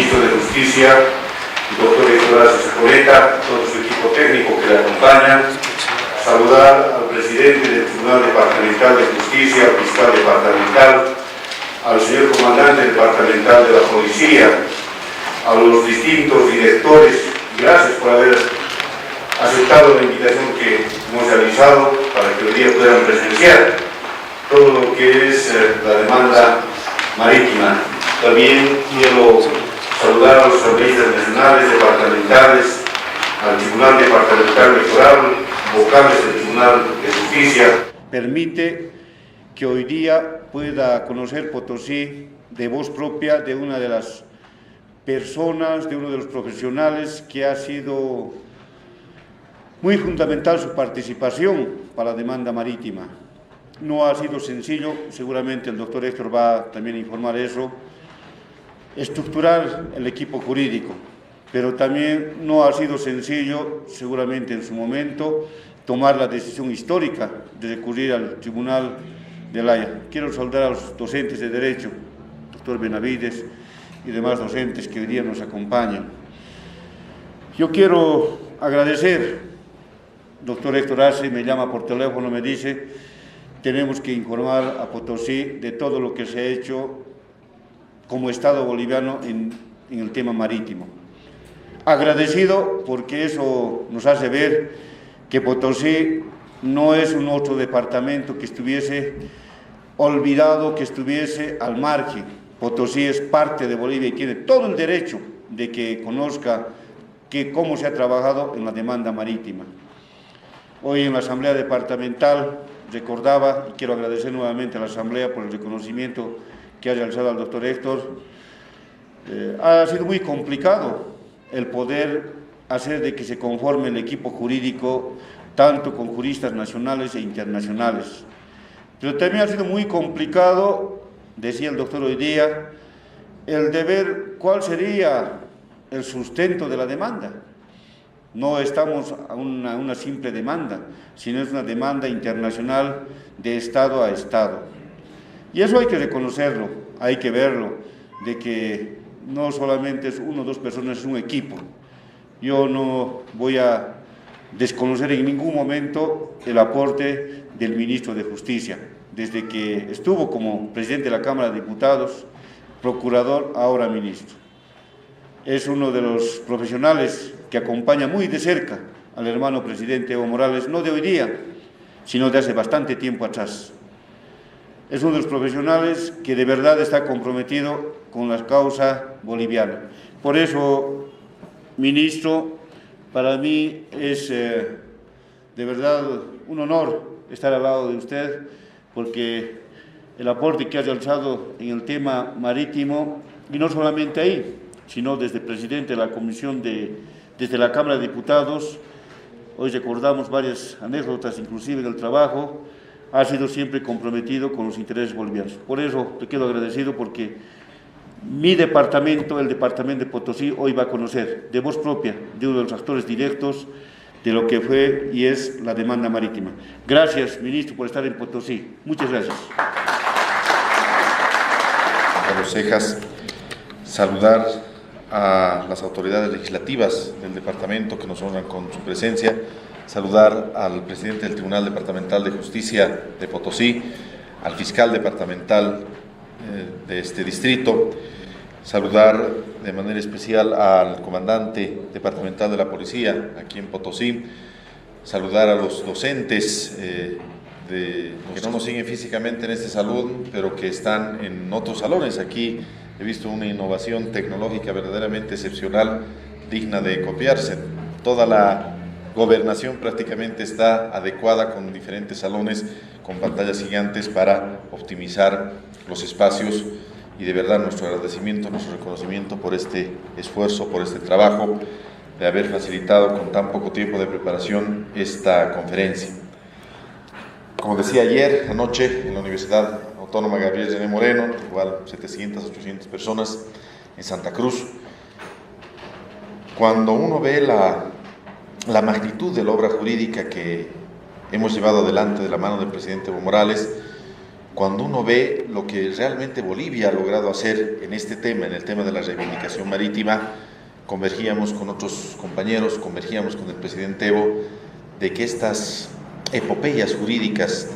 ministro de Justicia, el doctor Héctor Arce, todo su equipo técnico que le acompaña, saludar al presidente del Tribunal Departamental de Justicia, al fiscal departamental, al señor comandante departamental de la Policía, a los distintos directores. Gracias por haber aceptado la invitación que hemos realizado para que hoy día puedan presenciar todo lo que es la demanda marítima. También quiero saludar a los asambleístas nacionales, departamentales, al Tribunal Departamental Electoral, vocales del Tribunal de Justicia. Permite que hoy día pueda conocer Potosí de voz propia de una de las personas, de uno de los profesionales que ha sido muy fundamental su participación para la demanda marítima. No ha sido sencillo, seguramente el doctor Héctor va también a informar eso, estructurar el equipo jurídico, pero también no ha sido sencillo, seguramente en su momento, tomar la decisión histórica de recurrir al Tribunal de La Haya. Quiero saludar a los docentes de Derecho, doctor Benavides y demás docentes que hoy día nos acompañan. Yo quiero agradecer, doctor Héctor Arce me llama por teléfono, me dice, tenemos que informar a Potosí de todo lo que se ha hecho como Estado boliviano en el tema marítimo. Agradecido porque eso nos hace ver que Potosí no es un otro departamento que estuviese olvidado, que estuviese al margen. Potosí es parte de Bolivia y tiene todo el derecho de que conozca cómo se ha trabajado en la demanda marítima. Hoy en la Asamblea Departamental recordaba, y quiero agradecer nuevamente a la Asamblea por el reconocimiento que ha realizado al doctor Héctor, ha sido muy complicado el poder hacer de que se conforme el equipo jurídico, tanto con juristas nacionales e internacionales. Pero también ha sido muy complicado, decía el doctor hoy día, el de ver cuál sería el sustento de la demanda. No estamos a una simple demanda, sino es una demanda internacional de Estado a Estado. Y eso hay que reconocerlo, hay que verlo, de que no solamente es uno o dos personas, es un equipo. Yo no voy a desconocer en ningún momento el aporte del ministro de Justicia, desde que estuvo como presidente de la Cámara de Diputados, procurador, ahora ministro. Es uno de los profesionales que acompaña muy de cerca al hermano presidente Evo Morales, no de hoy día, sino de hace bastante tiempo atrás. Es uno de los profesionales que de verdad está comprometido con la causa boliviana. Por eso, ministro, para mí es de verdad un honor estar al lado de usted, porque el aporte que ha realizado en el tema marítimo, y no solamente ahí, sino desde presidente de la comisión desde la Cámara de Diputados, hoy recordamos varias anécdotas, inclusive del trabajo, ha sido siempre comprometido con los intereses bolivianos. Por eso le quedo agradecido porque mi departamento, el departamento de Potosí, hoy va a conocer de voz propia de uno de los actores directos de lo que fue y es la demanda marítima. Gracias, ministro, por estar en Potosí. Muchas gracias. Carlos Cejas, saludar a las autoridades legislativas del departamento que nos honran con su presencia, saludar al presidente del Tribunal Departamental de Justicia de Potosí, al fiscal departamental de este distrito, saludar de manera especial al comandante departamental de la Policía aquí en Potosí, saludar a los docentes que no nos siguen físicamente en este salón, pero que están en otros salones. Aquí he visto una innovación tecnológica verdaderamente excepcional, digna de copiarse. Toda la gobernación prácticamente está adecuada con diferentes salones, con pantallas gigantes para optimizar los espacios, y de verdad nuestro agradecimiento, nuestro reconocimiento por este esfuerzo, por este trabajo de haber facilitado con tan poco tiempo de preparación esta conferencia. Como decía ayer, anoche, en la Universidad Autónoma Gabriel René Moreno, igual 700, 800 personas en Santa Cruz, cuando uno ve la magnitud de la obra jurídica que hemos llevado adelante de la mano del presidente Evo Morales, cuando uno ve lo que realmente Bolivia ha logrado hacer en este tema, en el tema de la reivindicación marítima, convergíamos con otros compañeros, convergíamos con el presidente Evo, de que estas epopeyas jurídicas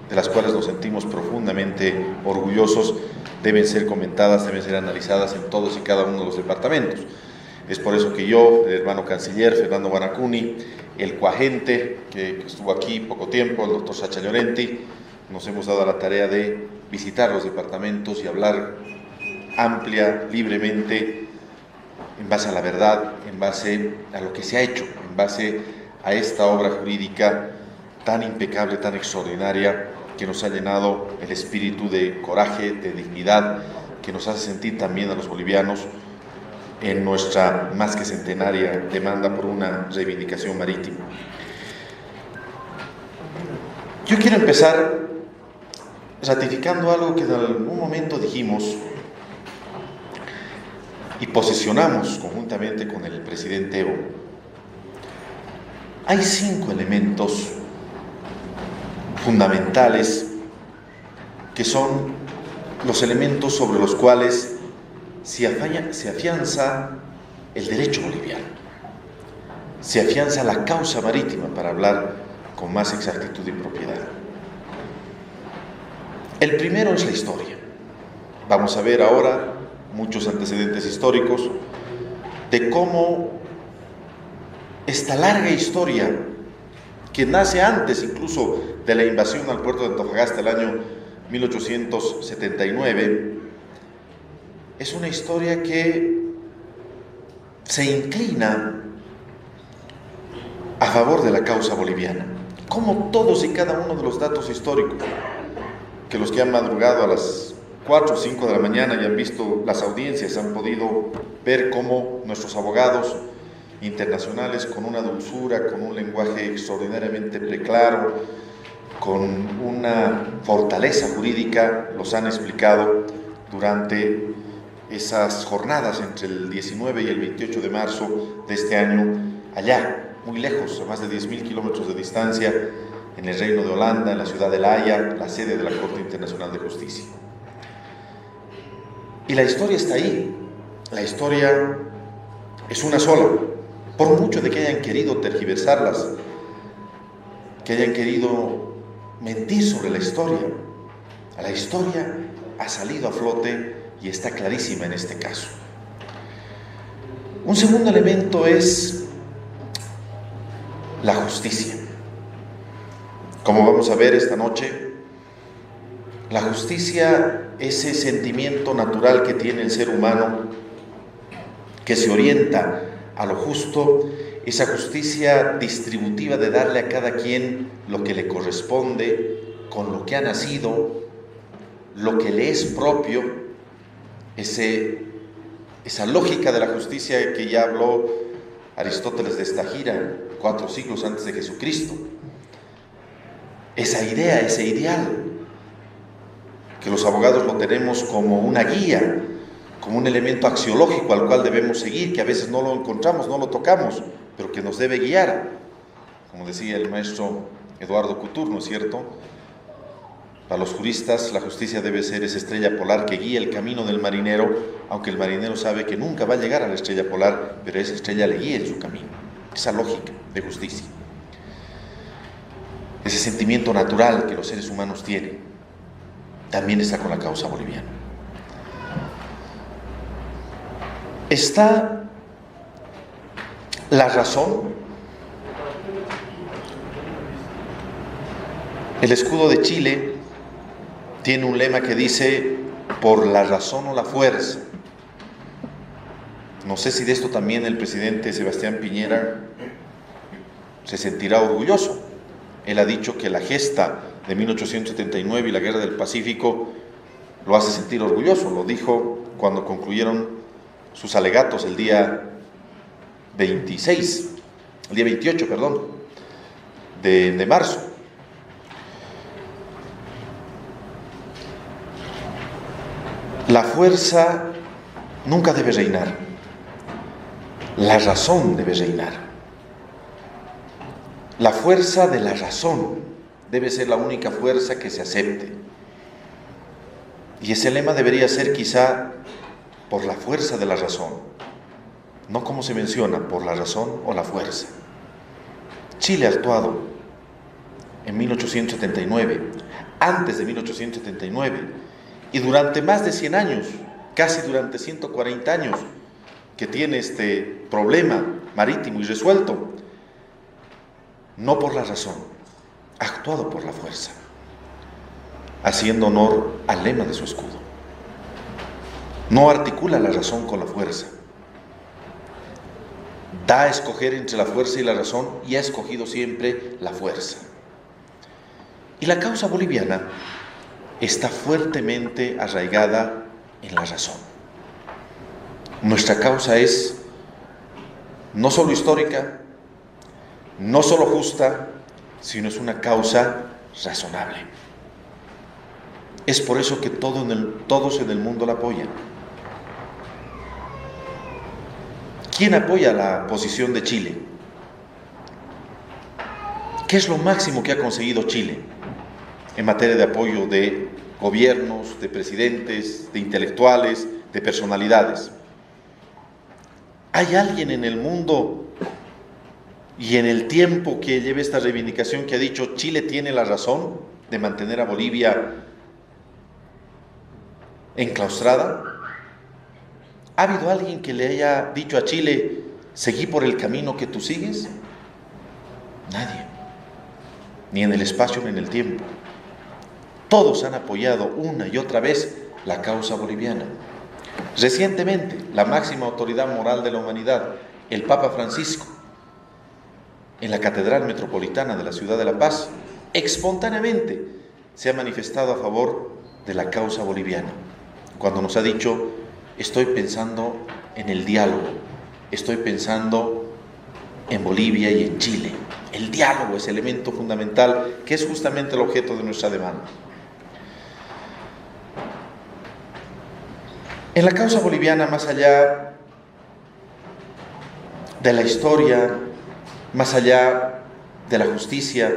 de las cuales nos sentimos profundamente orgullosos deben ser comentadas, deben ser analizadas en todos y cada uno de los departamentos. Es por eso que yo, el hermano canciller Fernando Guanacuni, el coagente que estuvo aquí poco tiempo, el doctor Sacha Llorenti, nos hemos dado la tarea de visitar los departamentos y hablar amplia, libremente, en base a la verdad, en base a lo que se ha hecho, en base a esta obra jurídica tan impecable, tan extraordinaria, que nos ha llenado el espíritu de coraje, de dignidad, que nos hace sentir también a los bolivianos en nuestra más que centenaria demanda por una reivindicación marítima. Yo quiero empezar ratificando algo que en algún momento dijimos y posicionamos conjuntamente con el presidente Evo. Hay 5 elementos fundamentales que son los elementos sobre los cuales se afianza el derecho boliviano, se afianza la causa marítima, para hablar con más exactitud y propiedad. El primero es la historia. Vamos a ver ahora muchos antecedentes históricos de cómo esta larga historia, que nace antes incluso de la invasión al puerto de Antofagasta el año 1879, es una historia que se inclina a favor de la causa boliviana. Como todos y cada uno de los datos históricos, que los que han madrugado a las 4 o 5 de la mañana y han visto las audiencias, han podido ver cómo nuestros abogados internacionales, con una dulzura, con un lenguaje extraordinariamente preclaro, con una fortaleza jurídica, los han explicado durante esas jornadas entre el 19 y el 28 de marzo de este año, allá, muy lejos, a más de 10.000 kilómetros de distancia, en el Reino de Holanda, en la ciudad de La Haya, la sede de la Corte Internacional de Justicia. Y la historia está ahí. La historia es una sola. Por mucho de que hayan querido tergiversarlas, que hayan querido mentir sobre la historia ha salido a flote y está clarísima en este caso. Un segundo elemento es la justicia. Como vamos a ver esta noche, la justicia, ese sentimiento natural que tiene el ser humano, que se orienta a lo justo, esa justicia distributiva de darle a cada quien lo que le corresponde, con lo que ha nacido, lo que le es propio, esa lógica de la justicia que ya habló Aristóteles de Estagira 4 siglos antes de Jesucristo. Esa idea, ese ideal, que los abogados lo tenemos como una guía, como un elemento axiológico al cual debemos seguir, que a veces no lo encontramos, no lo tocamos, pero que nos debe guiar. Como decía el maestro Eduardo Couture, ¿no es cierto? Para los juristas, la justicia debe ser esa estrella polar que guía el camino del marinero, aunque el marinero sabe que nunca va a llegar a la estrella polar, pero esa estrella le guía en su camino. Esa lógica de justicia. Ese sentimiento natural que los seres humanos tienen, también está con la causa boliviana. Está la razón. El escudo de Chile tiene un lema que dice: por la razón o la fuerza. No sé si de esto también el presidente Sebastián Piñera se sentirá orgulloso. Él ha dicho que la gesta de 1879 y la Guerra del Pacífico lo hace sentir orgulloso. Lo dijo cuando concluyeron sus alegatos el día 28, de marzo. La fuerza nunca debe reinar. La razón debe reinar. La fuerza de la razón debe ser la única fuerza que se acepte. Y ese lema debería ser quizá por la fuerza de la razón, no como se menciona, por la razón o la fuerza. Chile ha actuado en 1879, antes de 1879, y durante más de 100 años, casi durante 140 años, que tiene este problema marítimo irresuelto, no por la razón, ha actuado por la fuerza, haciendo honor al lema de su escudo. No articula la razón con la fuerza, da a escoger entre la fuerza y la razón y ha escogido siempre la fuerza. Y la causa boliviana está fuertemente arraigada en la razón. Nuestra causa es no solo histórica, no solo justa, sino es una causa razonable. Es por eso que todos en el mundo la apoyan. ¿Quién apoya la posición de Chile? ¿Qué es lo máximo que ha conseguido Chile en materia de apoyo de gobiernos, de presidentes, de intelectuales, de personalidades? ¿Hay alguien en el mundo y en el tiempo que lleve esta reivindicación que ha dicho Chile tiene la razón de mantener a Bolivia enclaustrada? ¿Ha habido alguien que le haya dicho a Chile, seguí por el camino que tú sigues? Nadie, ni en el espacio ni en el tiempo. Todos han apoyado una y otra vez la causa boliviana. Recientemente, la máxima autoridad moral de la humanidad, el Papa Francisco, en la Catedral Metropolitana de la Ciudad de La Paz, espontáneamente se ha manifestado a favor de la causa boliviana, cuando nos ha dicho, estoy pensando en el diálogo, estoy pensando en Bolivia y en Chile. El diálogo es elemento fundamental, que es justamente el objeto de nuestra demanda. En la causa boliviana, más allá de la historia, más allá de la justicia,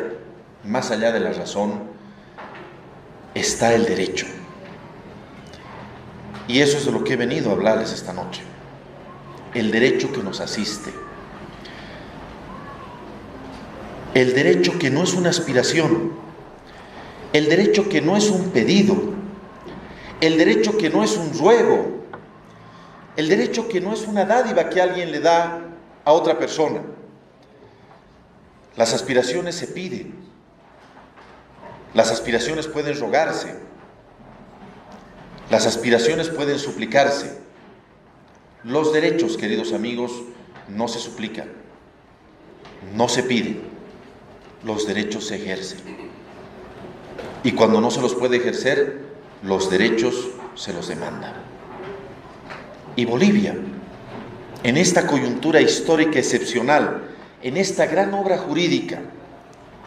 más allá de la razón, está el derecho. Y eso es de lo que he venido a hablarles esta noche. El derecho que nos asiste. El derecho que no es una aspiración. El derecho que no es un pedido. El derecho que no es un ruego. El derecho que no es una dádiva que alguien le da a otra persona. Las aspiraciones se piden. Las aspiraciones pueden rogarse. Las aspiraciones pueden suplicarse. Los derechos, queridos amigos, no se suplican, no se piden. Los derechos se ejercen. Y cuando no se los puede ejercer, los derechos se los demandan. Y Bolivia, en esta coyuntura histórica excepcional, en esta gran obra jurídica,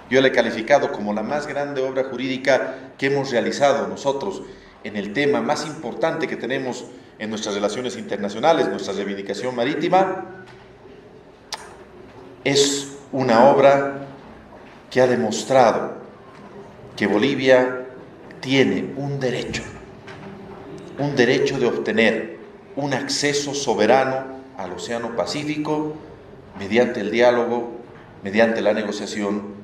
yo la he calificado como la más grande obra jurídica que hemos realizado nosotros en el tema más importante que tenemos en nuestras relaciones internacionales, nuestra reivindicación marítima, es una obra que ha demostrado que Bolivia tiene un derecho de obtener un acceso soberano al Océano Pacífico mediante el diálogo, mediante la negociación,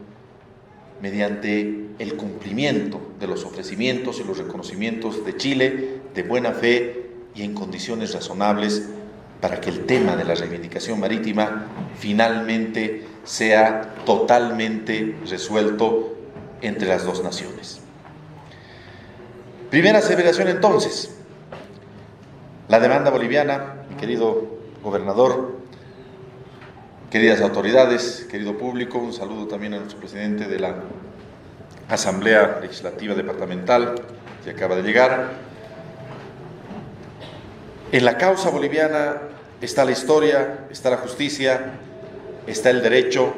mediante el cumplimiento de los ofrecimientos y los reconocimientos de Chile de buena fe y en condiciones razonables para que el tema de la reivindicación marítima finalmente sea totalmente resuelto entre las dos naciones. Primera aseveración entonces, la demanda boliviana, mi querido gobernador, queridas autoridades, querido público, un saludo también a nuestro presidente de la Asamblea Legislativa Departamental, que acaba de llegar. En la causa boliviana está la historia, está la justicia, está el derecho,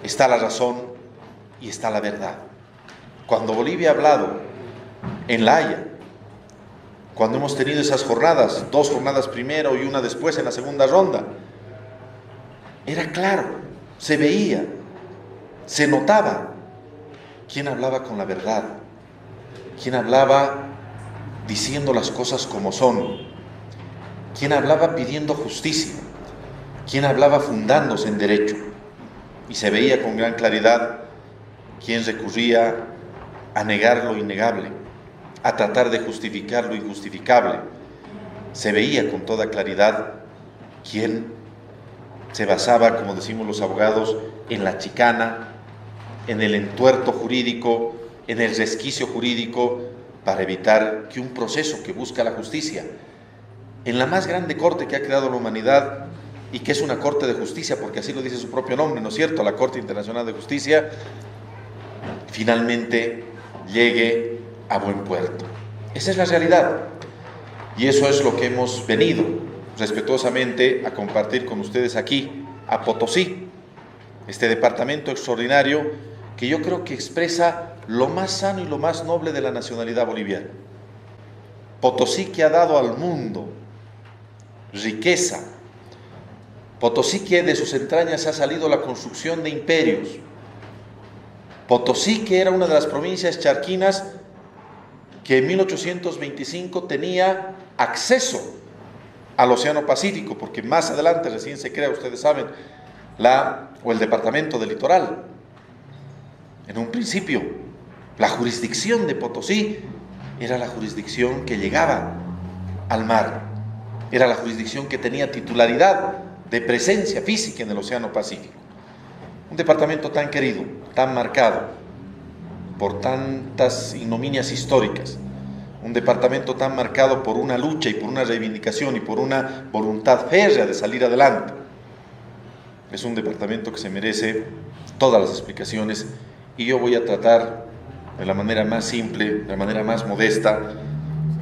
está la razón y está la verdad. Cuando Bolivia ha hablado en La Haya, cuando hemos tenido esas jornadas, 2 jornadas primero y una después en la segunda ronda, era claro, se veía, se notaba quién hablaba con la verdad, quien hablaba diciendo las cosas como son, quien hablaba pidiendo justicia, quien hablaba fundándose en derecho, y se veía con gran claridad quien recurría a negar lo innegable, a tratar de justificar lo injustificable. Se veía con toda claridad quien se basaba, como decimos los abogados, en la chicana, en el entuerto jurídico, en el resquicio jurídico, para evitar que un proceso que busca la justicia, en la más grande corte que ha creado la humanidad, y que es una corte de justicia, porque así lo dice su propio nombre, ¿no es cierto?, la Corte Internacional de Justicia, finalmente llegue a buen puerto. Esa es la realidad, y eso es lo que hemos venido respetuosamente a compartir con ustedes aquí, a Potosí, este departamento extraordinario que yo creo que expresa lo más sano y lo más noble de la nacionalidad boliviana. Potosí, que ha dado al mundo riqueza. Potosí, que de sus entrañas ha salido la construcción de imperios. Potosí, que era una de las provincias charquinas que en 1825 tenía acceso al Océano Pacífico, porque más adelante recién se crea, ustedes saben, el departamento del litoral. En un principio, la jurisdicción de Potosí era la jurisdicción que llegaba al mar, era la jurisdicción que tenía titularidad de presencia física en el Océano Pacífico. Un departamento tan querido, tan marcado por tantas ignominias históricas, un departamento tan marcado por una lucha y por una reivindicación y por una voluntad férrea de salir adelante. Es un departamento que se merece todas las explicaciones, y yo voy a tratar de la manera más simple, de la manera más modesta,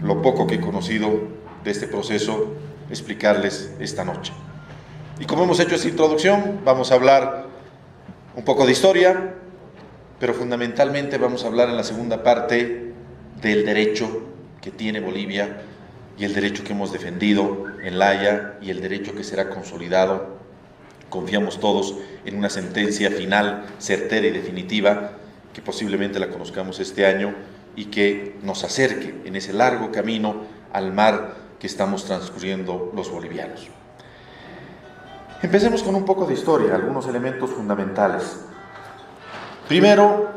lo poco que he conocido de este proceso, explicarles esta noche. Y como hemos hecho esta introducción, vamos a hablar un poco de historia, pero fundamentalmente vamos a hablar en la segunda parte del derecho que tiene Bolivia, y el derecho que hemos defendido en La Haya, y el derecho que será consolidado, confiamos todos, en una sentencia final, certera y definitiva, que posiblemente la conozcamos este año y que nos acerque en ese largo camino al mar que estamos transcurriendo los bolivianos. Empecemos con un poco de historia, algunos elementos fundamentales. Primero,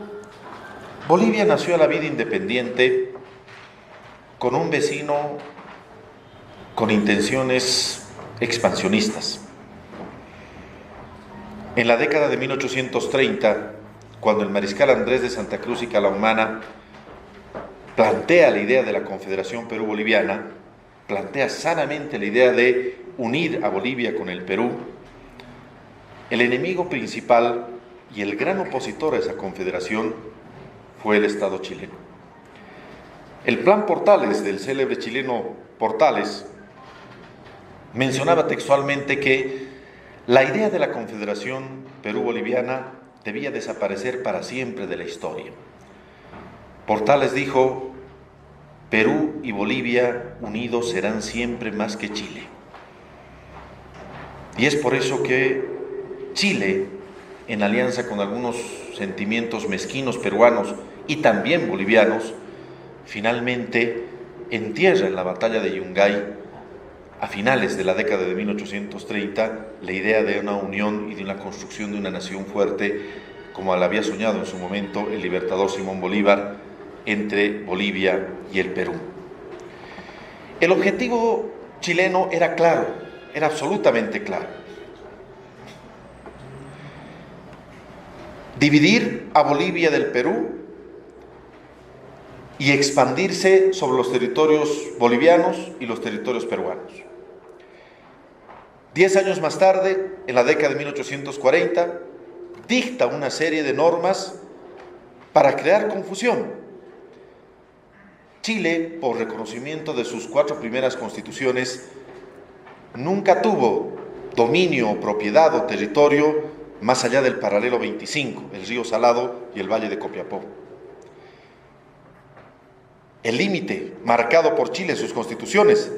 Bolivia nació a la vida independiente con un vecino con intenciones expansionistas. En la década de 1830, cuando el mariscal Andrés de Santa Cruz y Calahumana plantea la idea de la Confederación Perú-Boliviana, plantea sanamente la idea de unir a Bolivia con el Perú, el enemigo principal y el gran opositor a esa confederación fue el Estado chileno. El Plan Portales del célebre chileno Portales mencionaba textualmente que la idea de la Confederación Perú-Boliviana debía desaparecer para siempre de la historia. Portales dijo: Perú y Bolivia unidos serán siempre más que Chile. Y es por eso que Chile, en alianza con algunos sentimientos mezquinos peruanos y también bolivianos, finalmente entierra en la batalla de Yungay, a finales de la década de 1830, la idea de una unión y de una construcción de una nación fuerte, como la había soñado en su momento el libertador Simón Bolívar, entre Bolivia y el Perú. El objetivo chileno era claro, era absolutamente claro: dividir a Bolivia del Perú y expandirse sobre los territorios bolivianos y los territorios peruanos. 10 años más tarde, en la década de 1840, dicta una serie de normas para crear confusión. Chile, por reconocimiento de sus 4 primeras constituciones, nunca tuvo dominio o propiedad o territorio más allá del paralelo 25, el río Salado y el valle de Copiapó. El límite marcado por Chile en sus constituciones,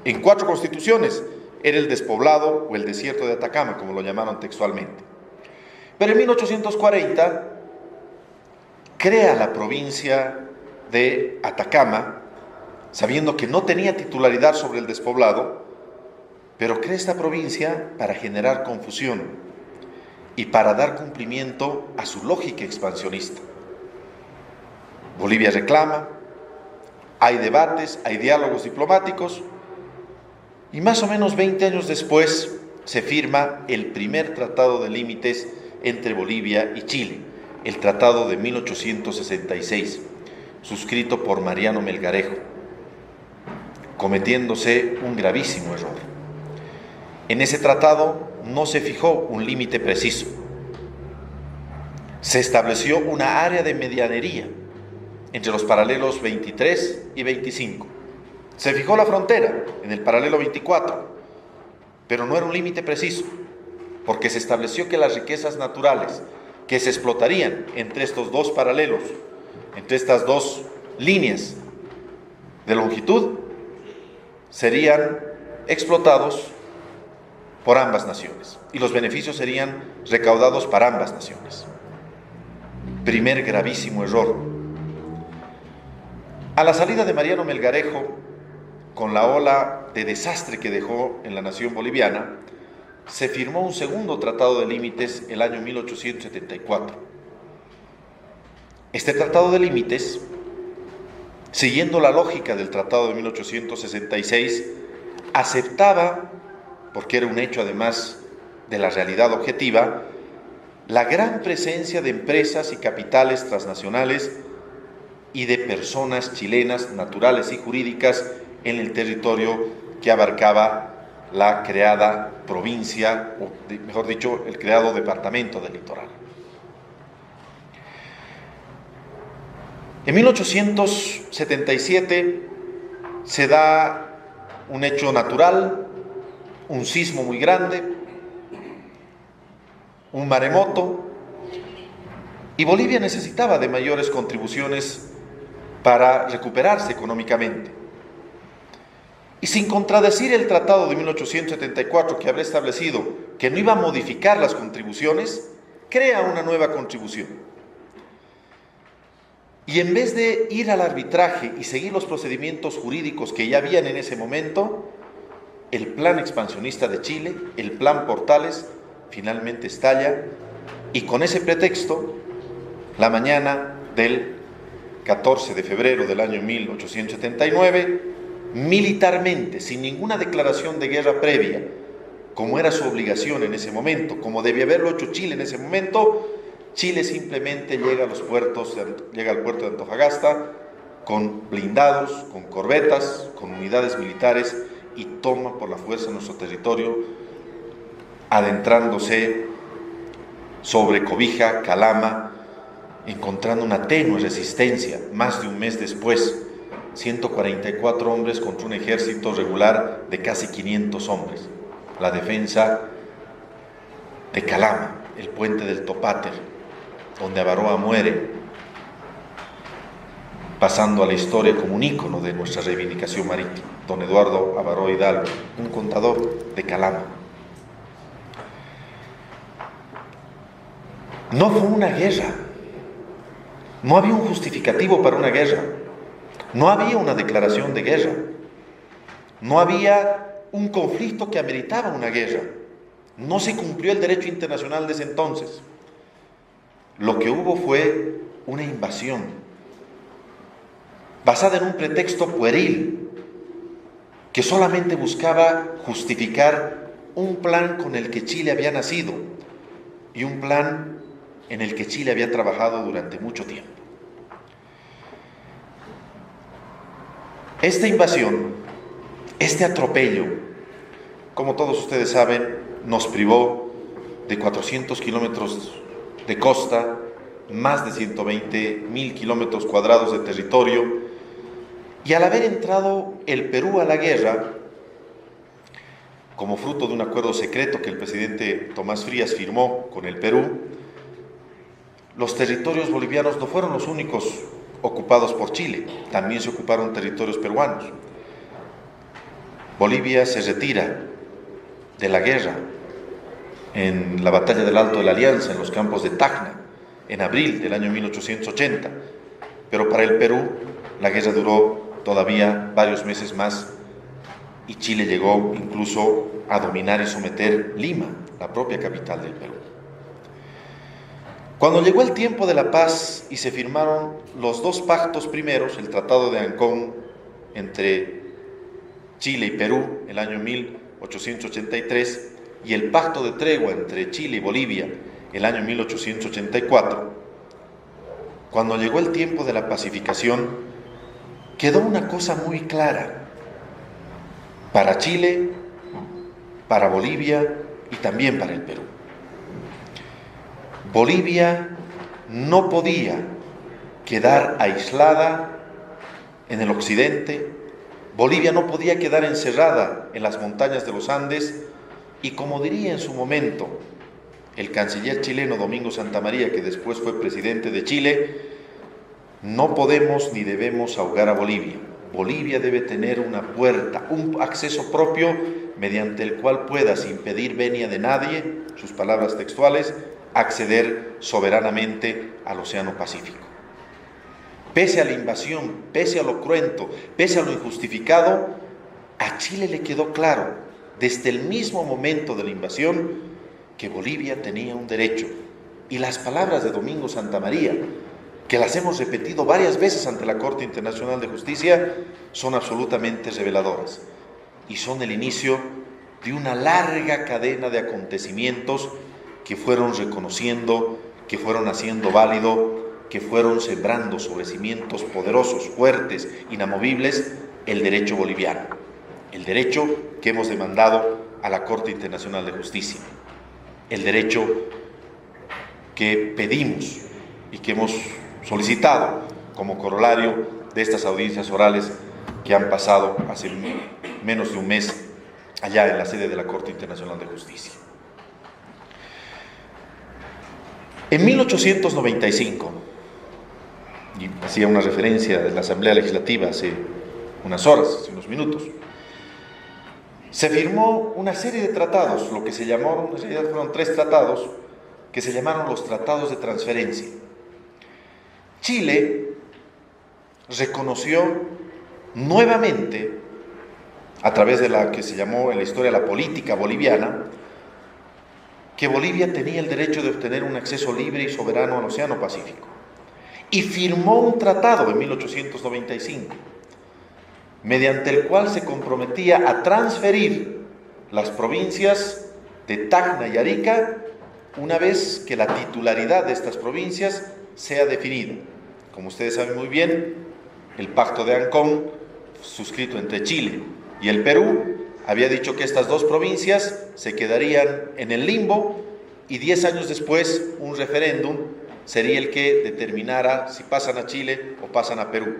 en 4 constituciones, era el despoblado o el desierto de Atacama, como lo llamaron textualmente. Pero en 1840 crea la provincia de Atacama, sabiendo que no tenía titularidad sobre el despoblado, pero crea esta provincia para generar confusión y para dar cumplimiento a su lógica expansionista. Bolivia reclama, hay debates, hay diálogos diplomáticos, y más o menos 20 años después se firma el primer tratado de límites entre Bolivia y Chile, el Tratado de 1866, suscrito por Mariano Melgarejo, cometiéndose un gravísimo error. En ese tratado no se fijó un límite preciso. Se estableció una área de medianería entre los paralelos 23 y 25. Se fijó la frontera en el paralelo 24, pero no era un límite preciso, porque se estableció que las riquezas naturales que se explotarían entre estos dos paralelos, entre estas dos líneas de longitud, serían explotados por ambas naciones y los beneficios serían recaudados para ambas naciones. Primer gravísimo error. A la salida de Mariano Melgarejo, con la ola de desastre que dejó en la nación boliviana, se firmó un segundo tratado de límites el año 1874. Este tratado de límites, siguiendo la lógica del tratado de 1866, aceptaba, porque era un hecho además de la realidad objetiva, la gran presencia de empresas y capitales transnacionales y de personas chilenas naturales y jurídicas en el territorio que abarcaba la creada provincia, o mejor dicho, el creado departamento del litoral. En 1877 se da un hecho natural, un sismo muy grande, un maremoto, y Bolivia necesitaba de mayores contribuciones para recuperarse económicamente. Y sin contradecir el tratado de 1874, que habría establecido que no iba a modificar las contribuciones, crea una nueva contribución. Y en vez de ir al arbitraje y seguir los procedimientos jurídicos que ya habían en ese momento, el plan expansionista de Chile, el plan Portales, finalmente estalla, y con ese pretexto, la mañana del 14 de febrero del año 1879, militarmente, sin ninguna declaración de guerra previa, como era su obligación en ese momento, como debía haberlo hecho Chile en ese momento, Chile simplemente llega al puerto de Antofagasta con blindados, con corbetas, con unidades militares y toma por la fuerza nuestro territorio, adentrándose sobre Cobija, Calama, encontrando una tenue resistencia más de un mes después. 144 hombres contra un ejército regular de casi 500 hombres. La defensa de Calama, el puente del Topáter, donde Avaroa muere, pasando a la historia como un ícono de nuestra reivindicación marítima. Don Eduardo Avaroa Hidalgo, un contador de Calama. No fue una guerra, no había un justificativo para una guerra. No había una declaración de guerra, no había un conflicto que ameritaba una guerra, no se cumplió el derecho internacional de ese entonces. Lo que hubo fue una invasión, basada en un pretexto pueril, que solamente buscaba justificar un plan con el que Chile había nacido y un plan en el que Chile había trabajado durante mucho tiempo. Esta invasión, este atropello, como todos ustedes saben, nos privó de 400 kilómetros de costa, más de 120.000 kilómetros cuadrados de territorio, y al haber entrado el Perú a la guerra, como fruto de un acuerdo secreto que el presidente Tomás Frías firmó con el Perú, los territorios bolivianos no fueron los únicos ocupados por Chile, también se ocuparon territorios peruanos. Bolivia se retira de la guerra en la batalla del Alto de la Alianza, en los campos de Tacna, en abril del año 1880, pero para el Perú la guerra duró todavía varios meses más y Chile llegó incluso a dominar y someter Lima, la propia capital del Perú. Cuando llegó el tiempo de la paz y se firmaron los dos pactos primeros, el Tratado de Ancón entre Chile y Perú, el año 1883, y el Pacto de Tregua entre Chile y Bolivia, el año 1884, cuando llegó el tiempo de la pacificación, quedó una cosa muy clara para Chile, para Bolivia y también para el Perú. Bolivia no podía quedar aislada en el occidente, Bolivia no podía quedar encerrada en las montañas de los Andes y, como diría en su momento el canciller chileno Domingo Santamaría, que después fue presidente de Chile, no podemos ni debemos ahogar a Bolivia. Bolivia debe tener una puerta, un acceso propio mediante el cual pueda, sin pedir venia de nadie, sus palabras textuales, acceder soberanamente al Océano Pacífico. Pese a la invasión, pese a lo cruento, pese a lo injustificado, a Chile le quedó claro, desde el mismo momento de la invasión, que Bolivia tenía un derecho. Y las palabras de Domingo Santamaría, que las hemos repetido varias veces ante la Corte Internacional de Justicia, son absolutamente reveladoras y son el inicio de una larga cadena de acontecimientos que fueron reconociendo, que fueron haciendo válido, que fueron sembrando sobre cimientos poderosos, fuertes, inamovibles, el derecho boliviano, el derecho que hemos demandado a la Corte Internacional de Justicia, el derecho que pedimos y que hemos solicitado como corolario de estas audiencias orales que han pasado hace menos de un mes allá en la sede de la Corte Internacional de Justicia. En 1895, y hacía una referencia de la Asamblea Legislativa hace unas horas, hace unos minutos, se firmó una serie de tratados, lo que se llamó, en realidad fueron 3 tratados, que se llamaron los tratados de transferencia. Chile reconoció nuevamente, a través de la que se llamó en la historia la política boliviana, que Bolivia tenía el derecho de obtener un acceso libre y soberano al Océano Pacífico. Y firmó un tratado en 1895, mediante el cual se comprometía a transferir las provincias de Tacna y Arica una vez que la titularidad de estas provincias sea definida. Como ustedes saben muy bien, el Pacto de Ancón, suscrito entre Chile y el Perú, había dicho que estas 2 provincias se quedarían en el limbo y 10 años después un referéndum sería el que determinara si pasan a Chile o pasan a Perú.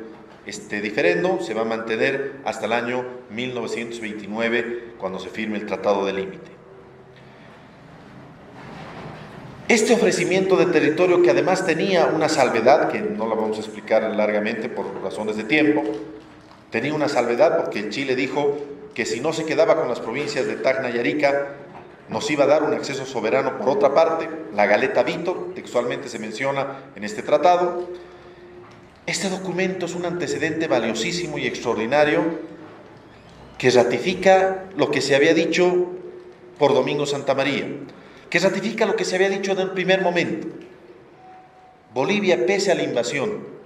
Este diferendo se va a mantener hasta el año 1929, cuando se firme el Tratado de Límite. Este ofrecimiento de territorio, que además tenía una salvedad, que no la vamos a explicar largamente por razones de tiempo, tenía una salvedad porque Chile dijo que si no se quedaba con las provincias de Tacna y Arica, nos iba a dar un acceso soberano por otra parte, la Galeta Vítor, textualmente se menciona en este tratado. Este documento es un antecedente valiosísimo y extraordinario que ratifica lo que se había dicho por Domingo Santamaría, que ratifica lo que se había dicho en el primer momento. Bolivia, pese a la invasión,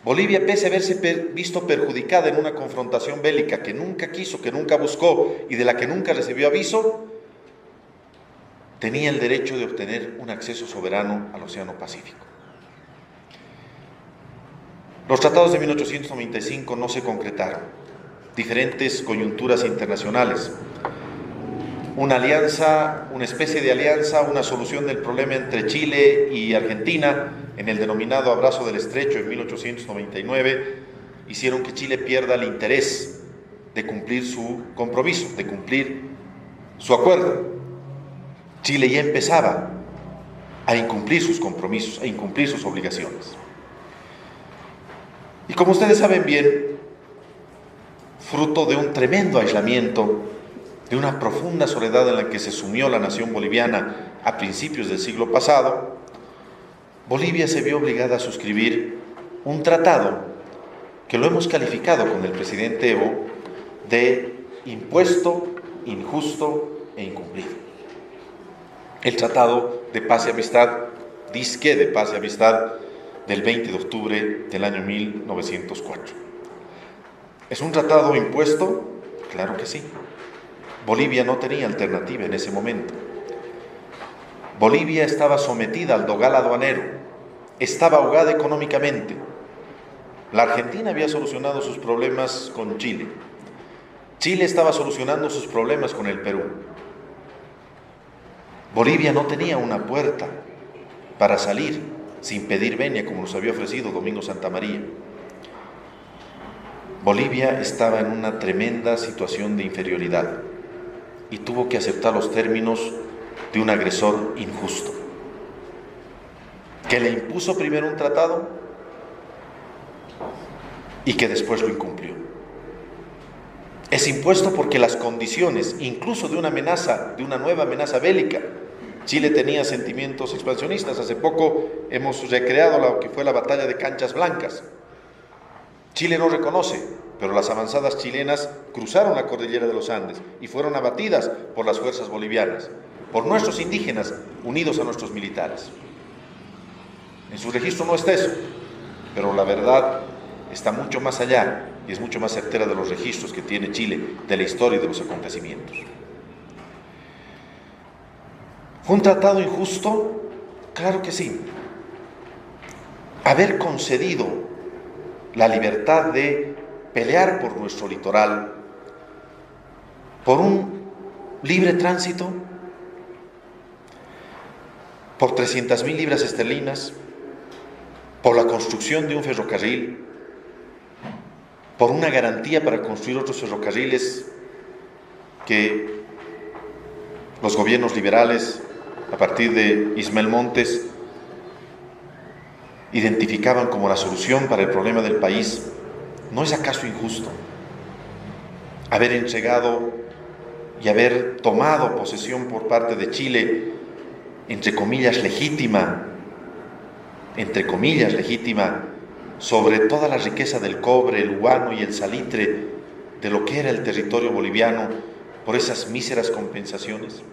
Bolivia, pese a haberse visto perjudicada en una confrontación bélica que nunca quiso, que nunca buscó y de la que nunca recibió aviso, tenía el derecho de obtener un acceso soberano al Océano Pacífico. Los tratados de 1895 no se concretaron. Diferentes coyunturas internacionales, una alianza, una especie de alianza, una solución del problema entre Chile y Argentina en el denominado Abrazo del Estrecho en 1899, hicieron que Chile pierda el interés de cumplir su compromiso, de cumplir su acuerdo. Chile ya empezaba a incumplir sus compromisos, a incumplir sus obligaciones. Y como ustedes saben bien, fruto de un tremendo aislamiento, de una profunda soledad en la que se sumió la nación boliviana a principios del siglo pasado, Bolivia se vio obligada a suscribir un tratado que lo hemos calificado con el presidente Evo de impuesto, injusto e incumplido. El Tratado de Paz y Amistad, disque de paz y amistad, del 20 de octubre del año 1904. ¿Es un tratado impuesto? Claro que sí. Bolivia no tenía alternativa en ese momento. Bolivia estaba sometida al dogal aduanero, estaba ahogada económicamente. La Argentina había solucionado sus problemas con Chile. Chile estaba solucionando sus problemas con el Perú. Bolivia no tenía una puerta para salir sin pedir venia, como nos había ofrecido Domingo Santa María. Bolivia estaba en una tremenda situación de inferioridad y tuvo que aceptar los términos de un agresor injusto, que le impuso primero un tratado y que después lo incumplió. Es impuesto porque las condiciones, incluso de una amenaza, de una nueva amenaza bélica, Chile tenía sentimientos expansionistas. Hace poco hemos recreado lo que fue la batalla de Canchas Blancas. Chile no reconoce, pero las avanzadas chilenas cruzaron la cordillera de los Andes y fueron abatidas por las fuerzas bolivianas, por nuestros indígenas unidos a nuestros militares. En su registro no está eso, pero la verdad está mucho más allá y es mucho más certera de los registros que tiene Chile de la historia y de los acontecimientos. ¿Fue un tratado injusto? Claro que sí. Haber concedido la libertad de pelear por nuestro litoral, por un libre tránsito, por 300.000 libras esterlinas, por la construcción de un ferrocarril, por una garantía para construir otros ferrocarriles que los gobiernos liberales, a partir de Ismael Montes, identificaban como la solución para el problema del país. ¿No es acaso injusto haber entregado y haber tomado posesión por parte de Chile, entre comillas legítima, sobre toda la riqueza del cobre, el guano y el salitre de lo que era el territorio boliviano, por esas míseras compensaciones?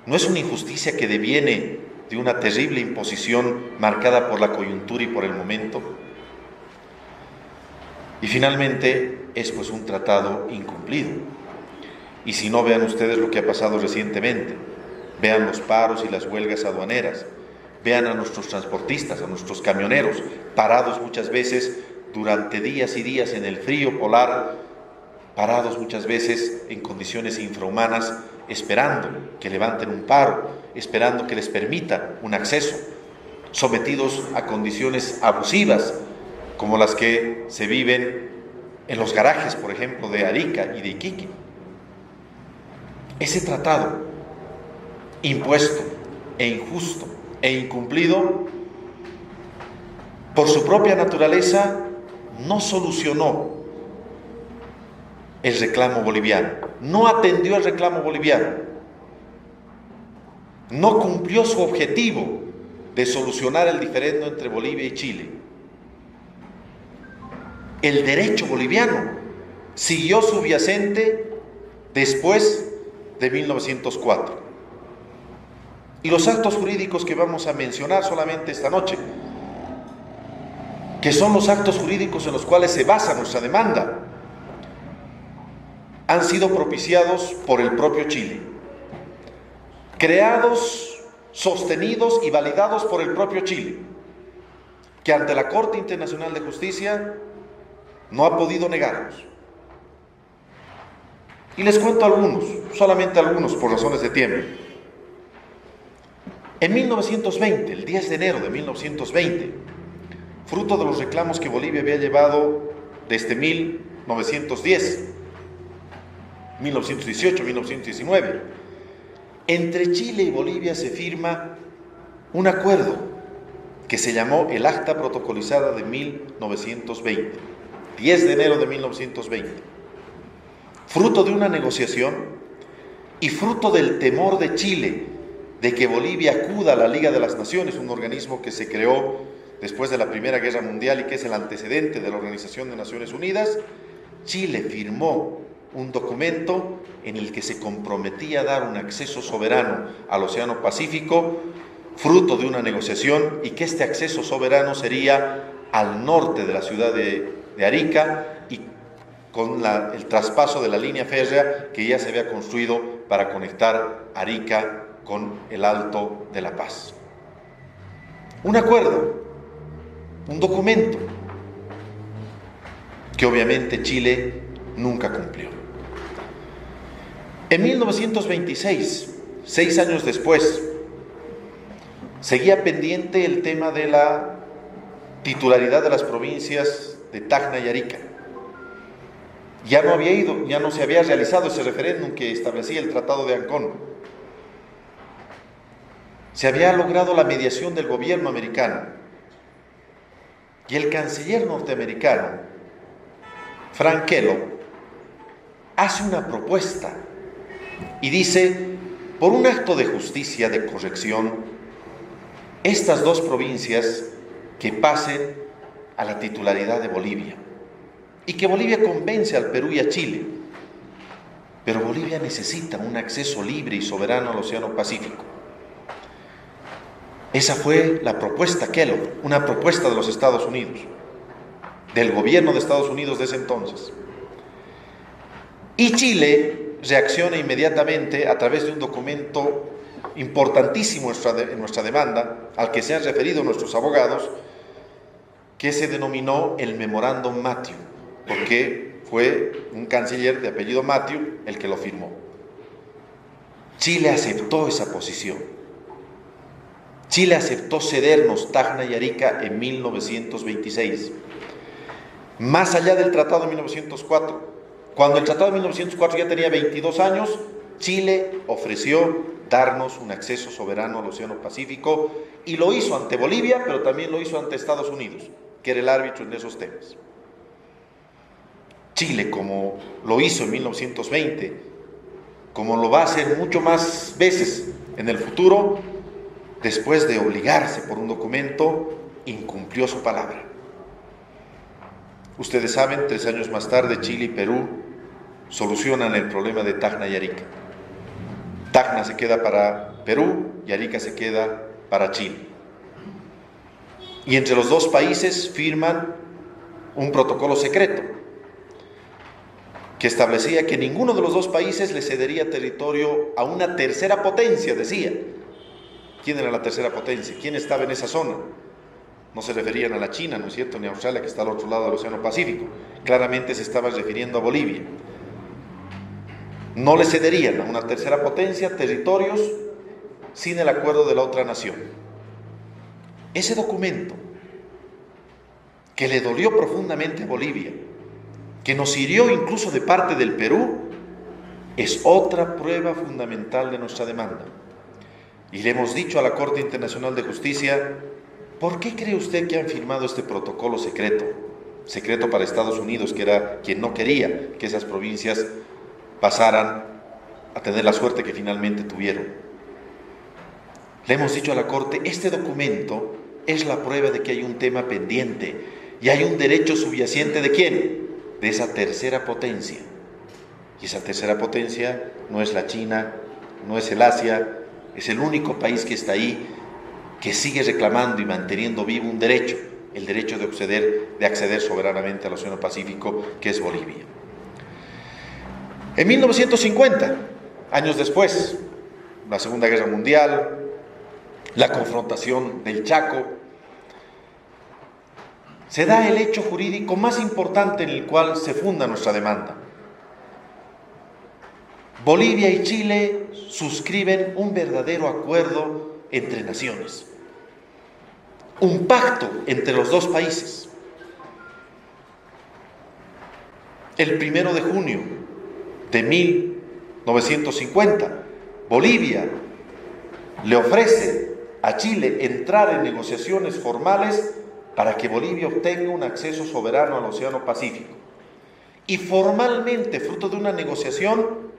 ¿No es una injusticia que deviene de una terrible imposición marcada por la coyuntura y por el momento? Y finalmente es pues un tratado incumplido. Y si no, vean ustedes lo que ha pasado recientemente. Vean los paros y las huelgas aduaneras. Vean a nuestros transportistas, a nuestros camioneros, parados muchas veces durante días y días en el frío polar, parados muchas veces en condiciones infrahumanas, esperando que levanten un paro, esperando que les permitan un acceso, sometidos a condiciones abusivas, como las que se viven en los garajes, por ejemplo, de Arica y de Iquique. Ese tratado, impuesto e injusto e incumplido, por su propia naturaleza, no solucionó el reclamo boliviano, no atendió el reclamo boliviano, no cumplió su objetivo de solucionar el diferendo entre Bolivia y Chile. El derecho boliviano siguió subyacente después de 1904. Y los actos jurídicos que vamos a mencionar solamente esta noche, que son los actos jurídicos en los cuales se basa nuestra demanda, han sido propiciados por el propio Chile, creados, sostenidos y validados por el propio Chile, que ante la Corte Internacional de Justicia no ha podido negarlos. Y les cuento algunos, solamente algunos por razones de tiempo. En 1920, el 10 de enero de 1920, fruto de los reclamos que Bolivia había llevado desde 1910, 1918, 1919, entre Chile y Bolivia se firma un acuerdo que se llamó el Acta Protocolizada de 1920, 10 de enero de 1920, fruto de una negociación y fruto del temor de Chile de que Bolivia acuda a la Liga de las Naciones, un organismo que se creó después de la Primera Guerra Mundial y que es el antecedente de la Organización de Naciones Unidas, Chile firmó un documento en el que se comprometía a dar un acceso soberano al Océano Pacífico, fruto de una negociación, y que este acceso soberano sería al norte de la ciudad de Arica y con el traspaso de la línea férrea que ya se había construido para conectar Arica con el Alto de la Paz. Un acuerdo, un documento que obviamente Chile nunca cumplió. En 1926, 6 años después, seguía pendiente el tema de la titularidad de las provincias de Tacna y Arica. Ya no se había realizado ese referéndum que establecía el Tratado de Ancón. Se había logrado la mediación del gobierno americano y el canciller norteamericano, Frank Kellogg, hace una propuesta y dice: por un acto de justicia, de corrección, estas dos provincias que pasen a la titularidad de Bolivia, y que Bolivia convence al Perú y a Chile, pero Bolivia necesita un acceso libre y soberano al Océano Pacífico. Esa fue la propuesta Kellogg, una propuesta de los Estados Unidos, del gobierno de Estados Unidos de ese entonces. Y Chile reacciona inmediatamente a través de un documento importantísimo en nuestra demanda, al que se han referido nuestros abogados, que se denominó el Memorándum Matthew, porque fue un canciller de apellido Matthew el que lo firmó. Chile aceptó esa posición. Chile aceptó cedernos Tacna y Arica en 1926. Más allá del Tratado de 1904, cuando el Tratado de 1904 ya tenía 22 años, Chile ofreció darnos un acceso soberano al Océano Pacífico, y lo hizo ante Bolivia, pero también lo hizo ante Estados Unidos, que era el árbitro en esos temas. Chile, como lo hizo en 1920, como lo va a hacer mucho más veces en el futuro, después de obligarse por un documento, incumplió su palabra. Ustedes saben, 3 años más tarde, Chile y Perú solucionan el problema de Tacna y Arica. Tacna se queda para Perú y Arica se queda para Chile. Y entre los dos países firman un protocolo secreto que establecía que ninguno de los dos países le cedería territorio a una tercera potencia, decía. ¿Quién era la tercera potencia? ¿Quién estaba en esa zona? No se referían a la China, ¿no es cierto?, ni a Australia, que está al otro lado del Océano Pacífico. Claramente se estaba refiriendo a Bolivia. No le cederían a una tercera potencia territorios sin el acuerdo de la otra nación. Ese documento, que le dolió profundamente a Bolivia, que nos hirió incluso de parte del Perú, es otra prueba fundamental de nuestra demanda. Y le hemos dicho a la Corte Internacional de Justicia: ¿por qué cree usted que han firmado este protocolo secreto? Secreto para Estados Unidos, que era quien no quería que esas provincias pasaran a tener la suerte que finalmente tuvieron. Le hemos dicho a la Corte: este documento es la prueba de que hay un tema pendiente y hay un derecho subyacente. ¿De quién? De esa tercera potencia. Y esa tercera potencia no es la China, no es el Asia, es el único país que está ahí, que sigue reclamando y manteniendo vivo un derecho, el derecho de acceder soberanamente al Océano Pacífico, que es Bolivia. En 1950, años después, la Segunda Guerra Mundial, la confrontación del Chaco, se da el hecho jurídico más importante en el cual se funda nuestra demanda. Bolivia y Chile suscriben un verdadero acuerdo entre naciones, un pacto entre los dos países. El 1 de junio de 1950, Bolivia le ofrece a Chile entrar en negociaciones formales para que Bolivia obtenga un acceso soberano al Océano Pacífico. Y formalmente, fruto de una negociación,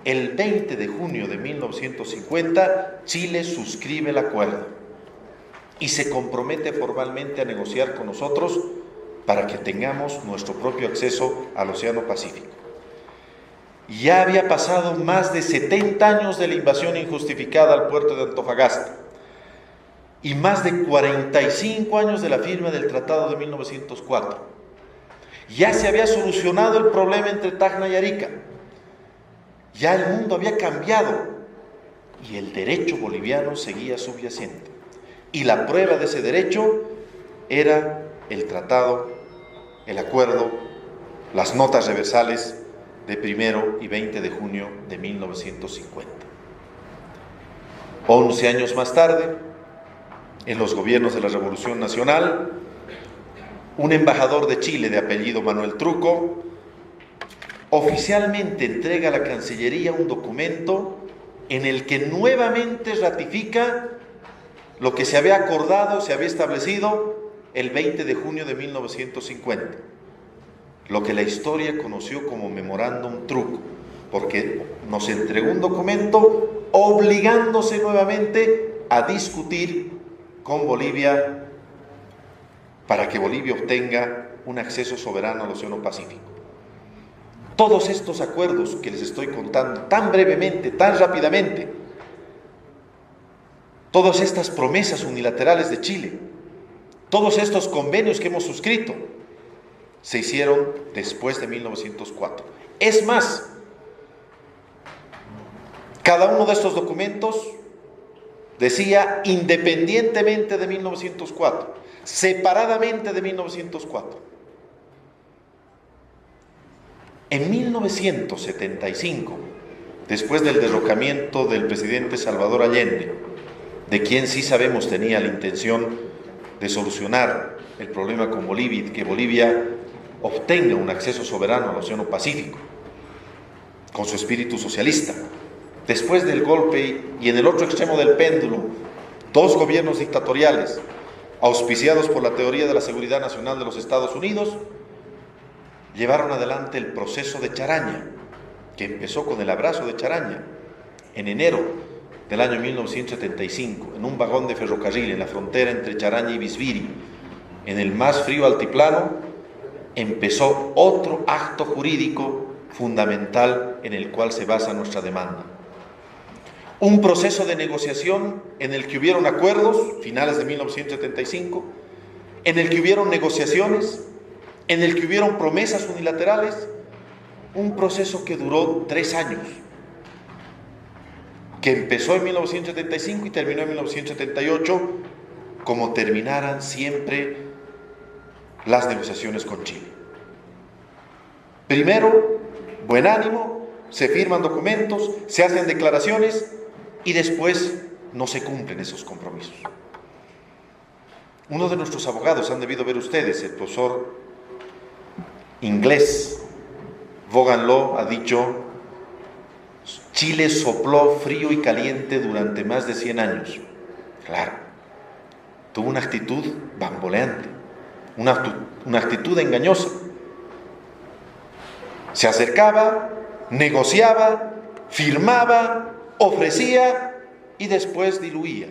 el 20 de junio de 1950, Chile suscribe el acuerdo. y se compromete formalmente a negociar con nosotros para que tengamos nuestro propio acceso al Océano Pacífico. Ya había pasado más de 70 años de la invasión injustificada al puerto de Antofagasta y más de 45 años de la firma del Tratado de 1904. Ya se había solucionado el problema entre Tacna y Arica. Ya el mundo había cambiado y el derecho boliviano seguía subyacente. Y la prueba de ese derecho era el tratado, el acuerdo, las notas reversales de 1 y 20 de junio de 1950. 11 años más tarde, en los gobiernos de la Revolución Nacional, un embajador de Chile de apellido Manuel Truco oficialmente entrega a la Cancillería un documento en el que nuevamente ratifica lo que se había acordado, se había establecido el 20 de junio de 1950, lo que la historia conoció como Memorándum Truco, porque nos entregó un documento obligándose nuevamente a discutir con Bolivia para que Bolivia obtenga un acceso soberano al Océano Pacífico. Todos estos acuerdos que les estoy contando tan brevemente, tan rápidamente, todas estas promesas unilaterales de Chile, todos estos convenios que hemos suscrito, se hicieron después de 1904. Es más, cada uno de estos documentos decía independientemente de 1904, separadamente de 1904. En 1975, después del derrocamiento del presidente Salvador Allende, de quien sí sabemos tenía la intención de solucionar el problema con Bolivia y que Bolivia obtenga un acceso soberano al Océano Pacífico, con su espíritu socialista. Después del golpe y en el otro extremo del péndulo, dos gobiernos dictatoriales, auspiciados por la teoría de la seguridad nacional de los Estados Unidos, llevaron adelante el proceso de Charaña, que empezó con el abrazo de Charaña en enero del año 1975, en un vagón de ferrocarril en la frontera entre Charaña y Visviri, en el más frío altiplano, empezó otro acto jurídico fundamental en el cual se basa nuestra demanda. Un proceso de negociación en el que hubieron acuerdos, finales de 1975, en el que hubieron negociaciones, en el que hubieron promesas unilaterales, un proceso que duró 3 años, que empezó en 1975 y terminó en 1978, como terminaran siempre las negociaciones con Chile. Primero, buen ánimo, se firman documentos, se hacen declaraciones y después no se cumplen esos compromisos. Uno de nuestros abogados, han debido ver ustedes, el profesor inglés Vaughan Law, ha dicho: Chile sopló frío y caliente durante más de 100 años. Claro, tuvo una actitud bamboleante, una actitud engañosa. Se acercaba, negociaba, firmaba, ofrecía y después diluía,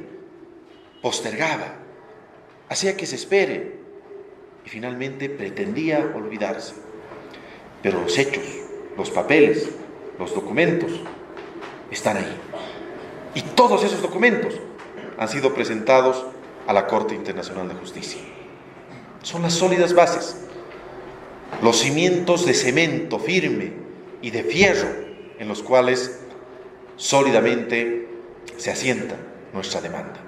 postergaba, hacía que se espere y finalmente pretendía olvidarse. Pero los hechos, los papeles, los documentos están ahí. Y todos esos documentos han sido presentados a la Corte Internacional de Justicia. Son las sólidas bases, los cimientos de cemento firme y de fierro en los cuales sólidamente se asienta nuestra demanda.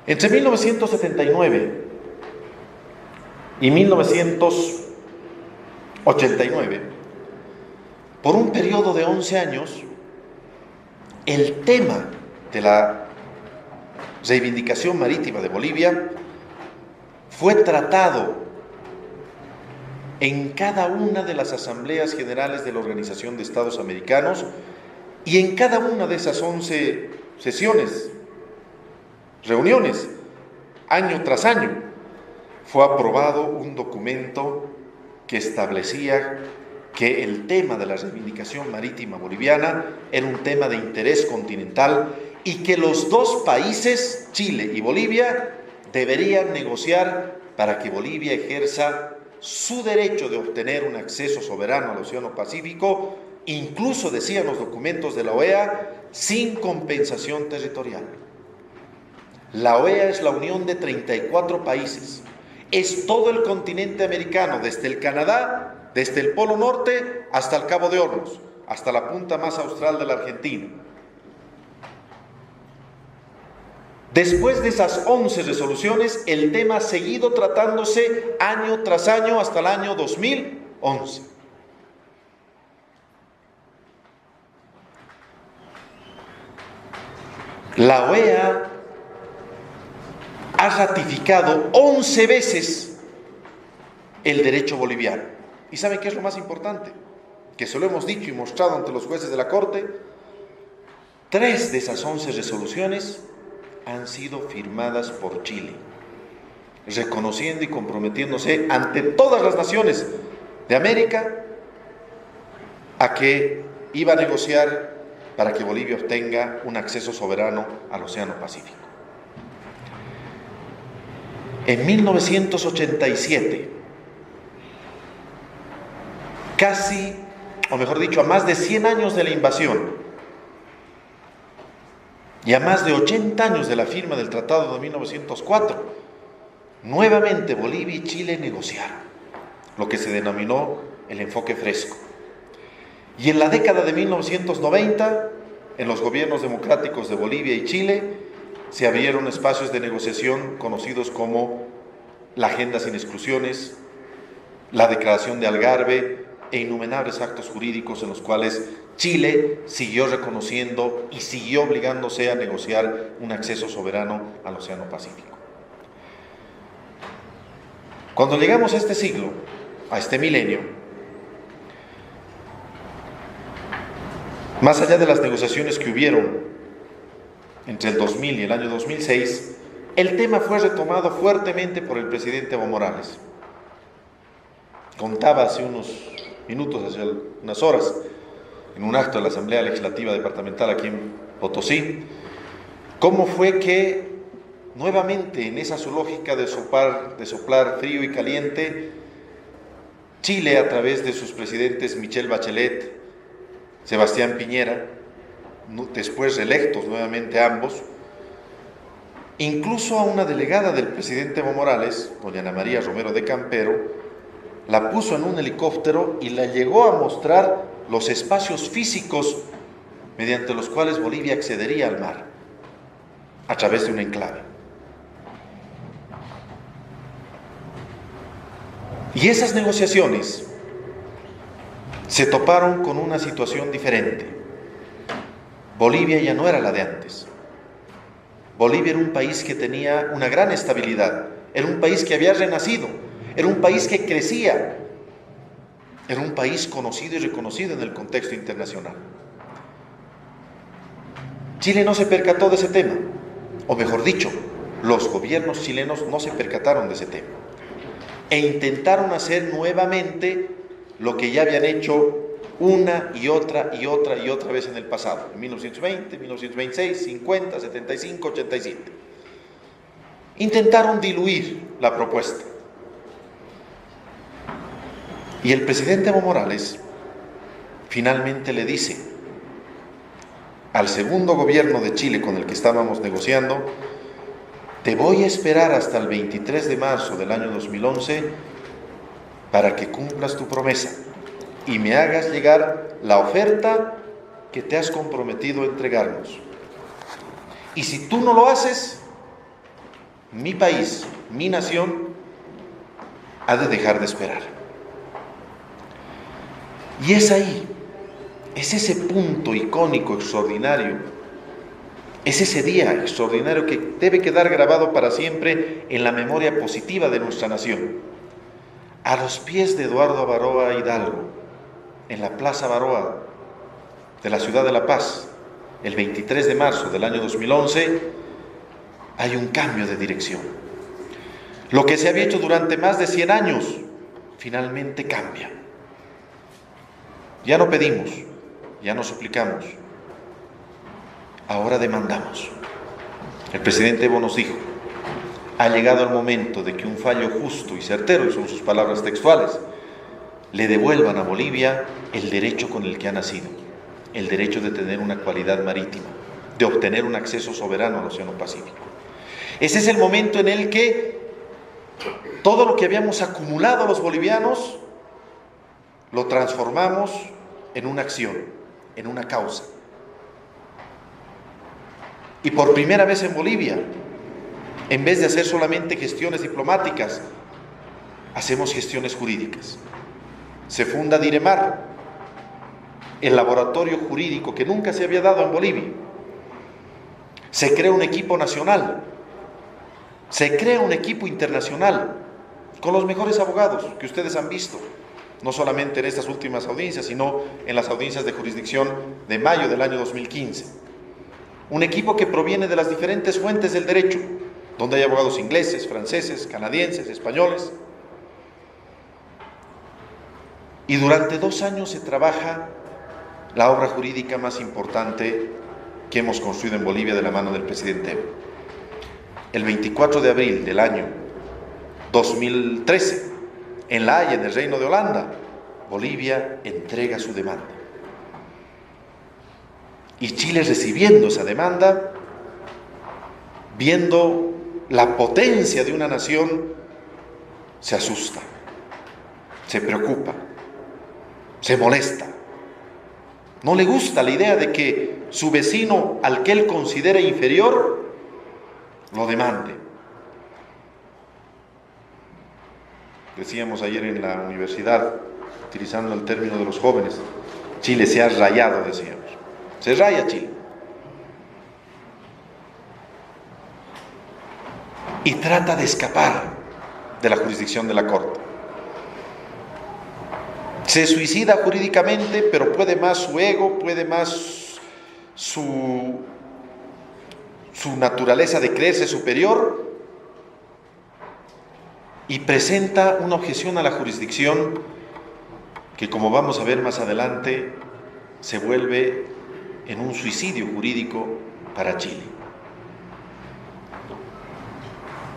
Entre 1979 y 1989, por un periodo de 11 años, el tema de la reivindicación marítima de Bolivia fue tratado en cada una de las asambleas generales de la Organización de Estados Americanos y en cada una de esas 11 sesiones, reuniones, año tras año, fue aprobado un documento que establecía que el tema de la reivindicación marítima boliviana era un tema de interés continental y que los dos países, Chile y Bolivia, deberían negociar para que Bolivia ejerza su derecho de obtener un acceso soberano al Océano Pacífico, incluso, decían los documentos de la OEA, sin compensación territorial. La OEA es la unión de 34 países, es todo el continente americano, desde el Canadá, desde el Polo Norte hasta el Cabo de Hornos, hasta la punta más austral de la Argentina. Después de esas 11 resoluciones, el tema ha seguido tratándose año tras año hasta el año 2011. La OEA ha ratificado 11 veces el derecho boliviano. ¿Y saben qué es lo más importante? Que se lo hemos dicho y mostrado ante los jueces de la Corte. 3 de esas 11 resoluciones han sido firmadas por Chile, reconociendo y comprometiéndose ante todas las naciones de América a que iba a negociar para que Bolivia obtenga un acceso soberano al Océano Pacífico. En 1987, casi, o mejor dicho, a más de 100 años de la invasión y a más de 80 años de la firma del Tratado de 1904, nuevamente Bolivia y Chile negociaron lo que se denominó el enfoque fresco. Y en la década de 1990, en los gobiernos democráticos de Bolivia y Chile, se abrieron espacios de negociación conocidos como la Agenda sin Exclusiones, la Declaración de Algarve e innumerables actos jurídicos en los cuales Chile siguió reconociendo y siguió obligándose a negociar un acceso soberano al Océano Pacífico. Cuando llegamos a este siglo, a este milenio, más allá de las negociaciones que hubieron entre el 2000 y el año 2006, el tema fue retomado fuertemente por el presidente Evo Morales. Contaba hace unos minutos, hace unas horas, en un acto de la Asamblea Legislativa Departamental aquí en Potosí, cómo fue que nuevamente en esa su lógica de soplar frío y caliente, Chile, a través de sus presidentes Michelle Bachelet, Sebastián Piñera, después reelectos nuevamente ambos, incluso a una delegada del presidente Evo Morales, doña Ana María Romero de Campero, la puso en un helicóptero y la llegó a mostrar los espacios físicos mediante los cuales Bolivia accedería al mar, a través de un enclave. Y esas negociaciones se toparon con una situación diferente. Bolivia ya no era la de antes. Bolivia era un país que tenía una gran estabilidad, era un país que había renacido, era un país que crecía, era un país conocido y reconocido en el contexto internacional. Chile no se percató de ese tema, o mejor dicho, los gobiernos chilenos no se percataron de ese tema, e intentaron hacer nuevamente lo que ya habían hecho una y otra vez en el pasado, en 1920, 1926, 50, 75, 87. Intentaron diluir la propuesta. Y el presidente Evo Morales finalmente le dice al segundo gobierno de Chile con el que estábamos negociando: te voy a esperar hasta el 23 de marzo del año 2011 para que cumplas tu promesa y me hagas llegar la oferta que te has comprometido a entregarnos. Y si tú no lo haces, mi país, mi nación, ha de dejar de esperar. Y es ahí, es ese punto icónico, extraordinario, es ese día extraordinario que debe quedar grabado para siempre en la memoria positiva de nuestra nación. A los pies de Eduardo Baroa Hidalgo, en la Plaza Baroa de la ciudad de La Paz, el 23 de marzo del año 2011, hay un cambio de dirección. Lo que se había hecho durante más de 100 años, finalmente cambia. Ya no pedimos, ya no suplicamos, ahora demandamos. El presidente Evo nos dijo: ha llegado el momento de que un fallo justo y certero, y son sus palabras textuales, le devuelvan a Bolivia el derecho con el que ha nacido, el derecho de tener una cualidad marítima, de obtener un acceso soberano al Océano Pacífico. Ese es el momento en el que todo lo que habíamos acumulado los bolivianos lo transformamos en una acción, en una causa. Y por primera vez en Bolivia, en vez de hacer solamente gestiones diplomáticas, hacemos gestiones jurídicas. Se funda Diremar, el laboratorio jurídico que nunca se había dado en Bolivia. Se crea un equipo nacional, se crea un equipo internacional con los mejores abogados que ustedes han visto, no solamente en estas últimas audiencias, sino en las audiencias de jurisdicción de mayo del año 2015. Un equipo que proviene de las diferentes fuentes del derecho, donde hay abogados ingleses, franceses, canadienses, españoles. Y durante 2 años se trabaja la obra jurídica más importante que hemos construido en Bolivia de la mano del presidente Evo. El 24 de abril del año 2013, en La Haya, en el Reino de Holanda, Bolivia entrega su demanda. Y Chile, recibiendo esa demanda, viendo la potencia de una nación, se asusta, se preocupa, se molesta. No le gusta la idea de que su vecino, al que él considera inferior, lo demande. Decíamos ayer en la universidad, utilizando el término de los jóvenes, Chile se ha rayado, decíamos. Se raya Chile. Y trata de escapar de la jurisdicción de la Corte. Se suicida jurídicamente, pero puede más su ego, puede más su naturaleza de creerse superior, y presenta una objeción a la jurisdicción que, como vamos a ver más adelante, se vuelve en un suicidio jurídico para Chile.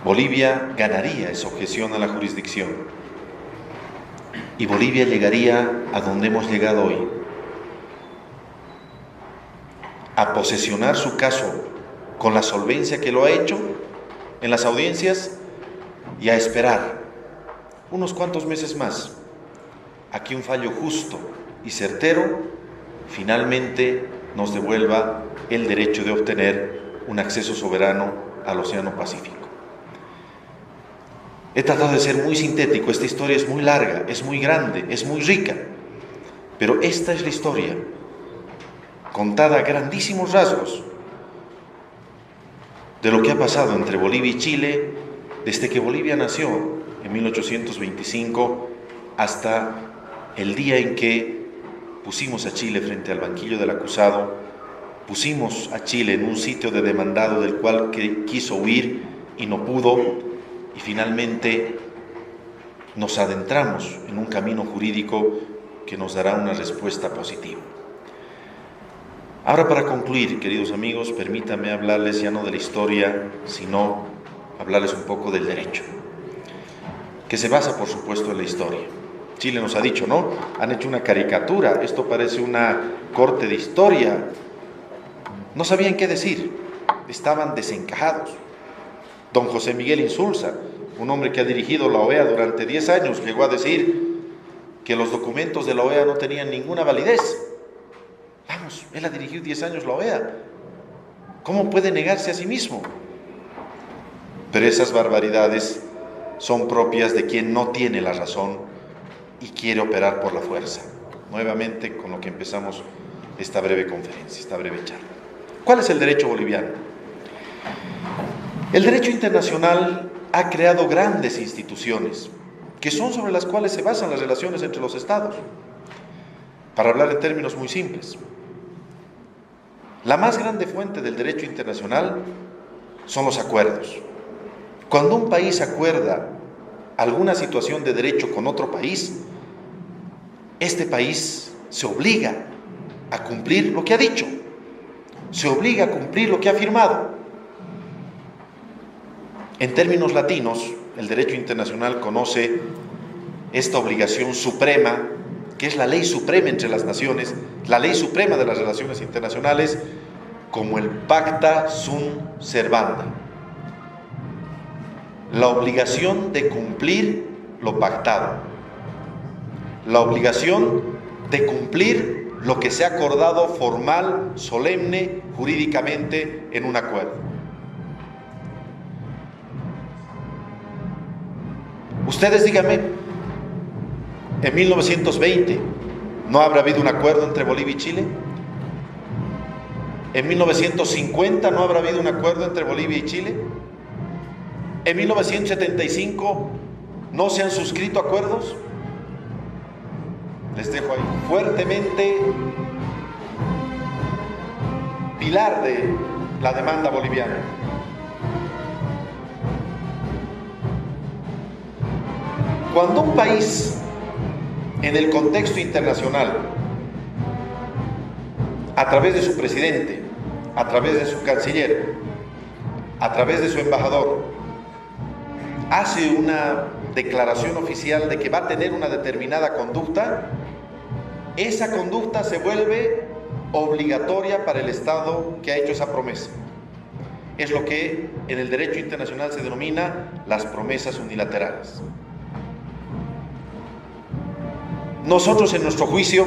Bolivia ganaría esa objeción a la jurisdicción y Bolivia llegaría a donde hemos llegado hoy, a posesionar su caso con la solvencia que lo ha hecho en las audiencias y a esperar unos cuantos meses más a que un fallo justo y certero finalmente nos devuelva el derecho de obtener un acceso soberano al Océano Pacífico. He tratado de ser muy sintético, esta historia es muy larga, es muy grande, es muy rica, pero esta es la historia, contada a grandísimos rasgos, de lo que ha pasado entre Bolivia y Chile desde que Bolivia nació en 1825 hasta el día en que pusimos a Chile frente al banquillo del acusado, pusimos a Chile en un sitio de demandado del cual quiso huir y no pudo, y finalmente nos adentramos en un camino jurídico que nos dará una respuesta positiva. Ahora, para concluir, queridos amigos, permítanme hablarles ya no de la historia, sino hablarles un poco del derecho, que se basa, por supuesto, en la historia. Chile nos ha dicho, ¿no? Han hecho una caricatura, esto parece una corte de historia. No sabían qué decir, estaban desencajados. Don José Miguel Insulza, un hombre que ha dirigido la OEA durante 10 años, llegó a decir que los documentos de la OEA no tenían ninguna validez. Vamos, él ha dirigido 10 años la OEA. ¿Cómo puede negarse a sí mismo? Pero esas barbaridades son propias de quien no tiene la razón y quiere operar por la fuerza. Nuevamente, con lo que empezamos esta breve conferencia, esta breve charla. ¿Cuál es el derecho boliviano? El derecho internacional ha creado grandes instituciones que son sobre las cuales se basan las relaciones entre los estados. Para hablar en términos muy simples, la más grande fuente del derecho internacional son los acuerdos. Cuando un país acuerda alguna situación de derecho con otro país, este país se obliga a cumplir lo que ha dicho. se obliga a cumplir lo que ha firmado. En términos latinos, el derecho internacional conoce esta obligación suprema, que es la ley suprema entre las naciones, la ley suprema de las relaciones internacionales, como el pacta sunt servanda. La obligación de cumplir lo pactado. La obligación de cumplir lo que se ha acordado formal, solemne, jurídicamente en un acuerdo. Ustedes díganme, en 1920, ¿no habrá habido un acuerdo entre Bolivia y Chile? ¿En 1950 no habrá habido un acuerdo entre Bolivia y Chile? ¿En 1975 no se han suscrito acuerdos? Les dejo ahí fuertemente pilar de la demanda boliviana. Cuando un país en el contexto internacional, a través de su presidente, a través de su canciller, a través de su embajador, hace una declaración oficial de que va a tener una determinada conducta, esa conducta se vuelve obligatoria para el Estado que ha hecho esa promesa. Es lo que en el derecho internacional se denomina las promesas unilaterales. Nosotros en nuestro juicio,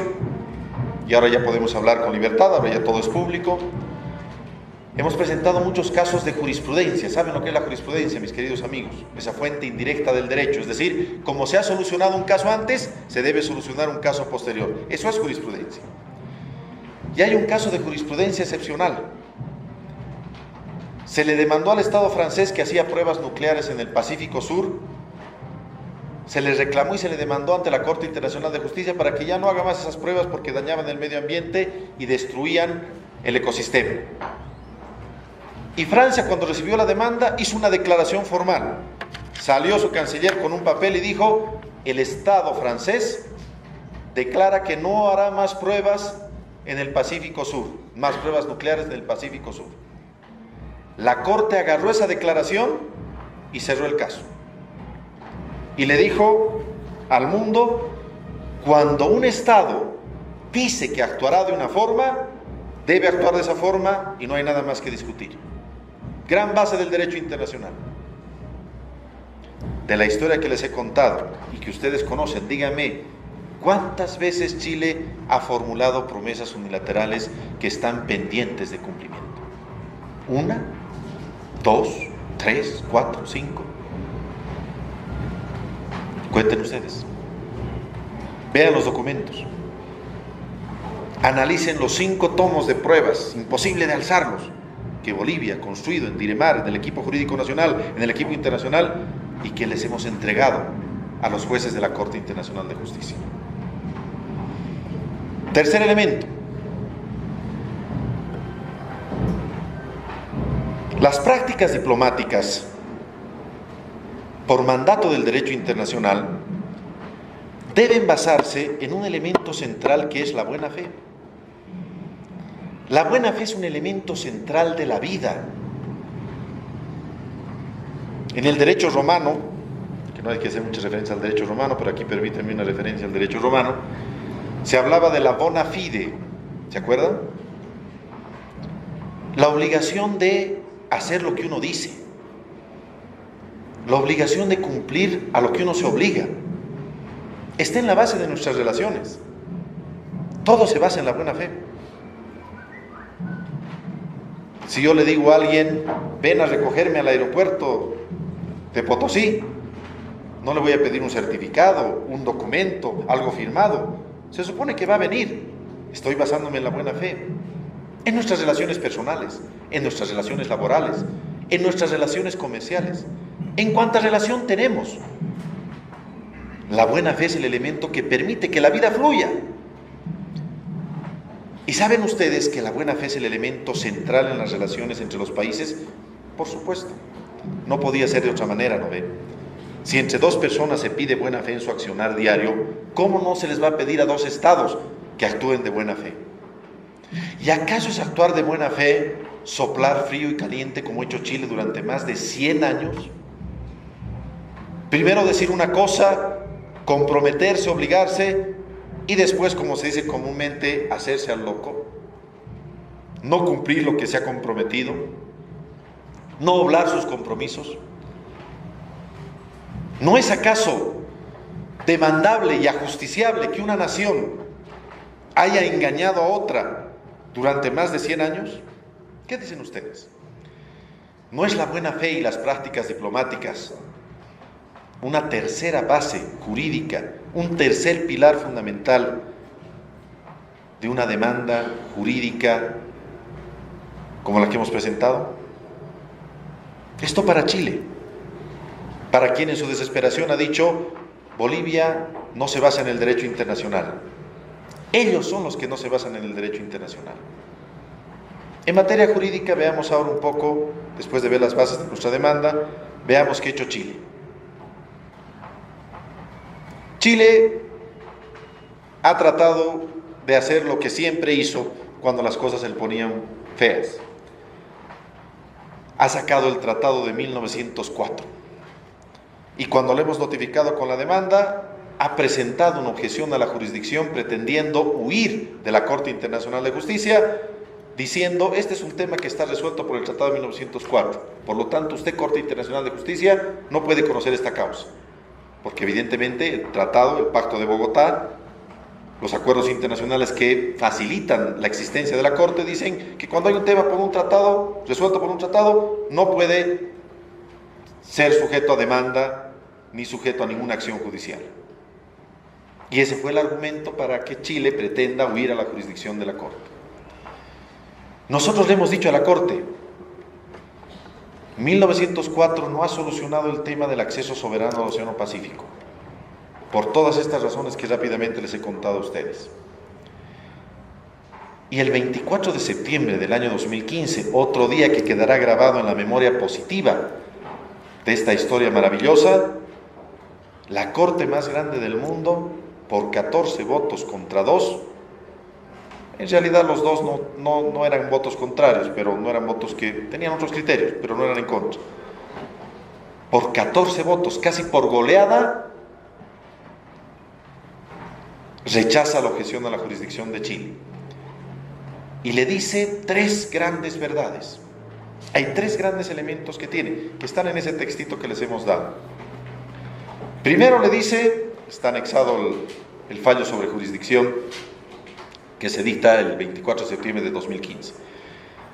y ahora ya podemos hablar con libertad, ahora ya todo es público, hemos presentado muchos casos de jurisprudencia. ¿Saben lo que es la jurisprudencia, mis queridos amigos? Esa fuente indirecta del derecho, es decir, como se ha solucionado un caso antes, se debe solucionar un caso posterior. Eso es jurisprudencia. Y hay un caso de jurisprudencia excepcional. Se le demandó al Estado francés que hacía pruebas nucleares en el Pacífico Sur. Se le reclamó y se le demandó ante la Corte Internacional de Justicia para que ya no haga más esas pruebas porque dañaban el medio ambiente y destruían el ecosistema. Y Francia, cuando recibió la demanda, hizo una declaración formal. Salió su canciller con un papel y dijo: el Estado francés declara que no hará más pruebas en el Pacífico Sur, más pruebas nucleares en el Pacífico Sur. La Corte agarró esa declaración y cerró el caso. Y le dijo al mundo: cuando un Estado dice que actuará de una forma, debe actuar de esa forma y no hay nada más que discutir. Gran base del derecho internacional. De la historia que les he contado y que ustedes conocen, díganme, ¿cuántas veces Chile ha formulado promesas unilaterales que están pendientes de cumplimiento? ¿1, 2, 3, 4, 5? Cuenten ustedes. Vean los documentos. Analicen los 5 tomos de pruebas, imposible de alzarlos, que Bolivia ha construido en Diremar, en el equipo jurídico nacional, en el equipo internacional, y que les hemos entregado a los jueces de la Corte Internacional de Justicia. Tercer elemento. Las prácticas diplomáticas, por mandato del derecho internacional, deben basarse en un elemento central que es la buena fe. La buena fe es un elemento central de la vida. En el derecho romano, que no hay que hacer mucha referencia al derecho romano, pero aquí permítanme una referencia al derecho romano, se hablaba de la bona fide, ¿se acuerdan? La obligación de hacer lo que uno dice, la obligación de cumplir a lo que uno se obliga, está en la base de nuestras relaciones. Todo se basa en la buena fe. Si yo le digo a alguien: ven a recogerme al aeropuerto de Potosí, no le voy a pedir un certificado, un documento, algo firmado. Se supone que va a venir. Estoy basándome en la buena fe. En nuestras relaciones personales, en nuestras relaciones laborales, en nuestras relaciones comerciales. ¿En cuánta relación tenemos? La buena fe es el elemento que permite que la vida fluya. ¿Y saben ustedes que la buena fe es el elemento central en las relaciones entre los países? Por supuesto. No podía ser de otra manera, ¿no ven? Si entre 2 personas se pide buena fe en su accionar diario, ¿cómo no se les va a pedir a 2 estados que actúen de buena fe? ¿Y acaso es actuar de buena fe, soplar frío y caliente como ha hecho Chile durante más de 100 años? Primero decir una cosa, comprometerse, obligarse, y después, como se dice comúnmente, hacerse al loco, no cumplir lo que se ha comprometido, no obrar sus compromisos. ¿No es acaso demandable y ajusticiable que una nación haya engañado a otra durante más de 100 años? ¿Qué dicen ustedes? ¿No es la buena fe y las prácticas diplomáticas una tercera base jurídica, un tercer pilar fundamental de una demanda jurídica como la que hemos presentado? Esto para Chile, para quien en su desesperación ha dicho: Bolivia no se basa en el derecho internacional. Ellos son los que no se basan en el derecho internacional. En materia jurídica, veamos ahora un poco, después de ver las bases de nuestra demanda, veamos qué ha hecho Chile. Chile ha tratado de hacer lo que siempre hizo cuando las cosas se le ponían feas. Ha sacado el tratado de 1904 y cuando le hemos notificado con la demanda, ha presentado una objeción a la jurisdicción pretendiendo huir de la Corte Internacional de Justicia, diciendo: este es un tema que está resuelto por el Tratado de 1904, por lo tanto usted, Corte Internacional de Justicia, no puede conocer esta causa, porque evidentemente el tratado, el Pacto de Bogotá, los acuerdos internacionales que facilitan la existencia de la Corte dicen que cuando hay un tema por un tratado, resuelto por un tratado, no puede ser sujeto a demanda ni sujeto a ninguna acción judicial. Y ese fue el argumento para que Chile pretenda huir a la jurisdicción de la Corte. Nosotros le hemos dicho a la Corte: 1904 no ha solucionado el tema del acceso soberano al Océano Pacífico, por todas estas razones que rápidamente les he contado a ustedes. Y el 24 de septiembre del año 2015, otro día que quedará grabado en la memoria positiva de esta historia maravillosa, la Corte más grande del mundo, por 14 votos contra 2, en realidad los dos no eran votos contrarios, pero no eran votos que tenían otros criterios, pero no eran en contra. Por 14 votos, casi por goleada, rechaza la objeción a la jurisdicción de Chile. Y le dice 3 grandes verdades. Hay 3 grandes elementos que tiene, que están en ese textito que les hemos dado. Primero le dice, está anexado el fallo sobre jurisdicción que se dicta el 24 de septiembre de 2015.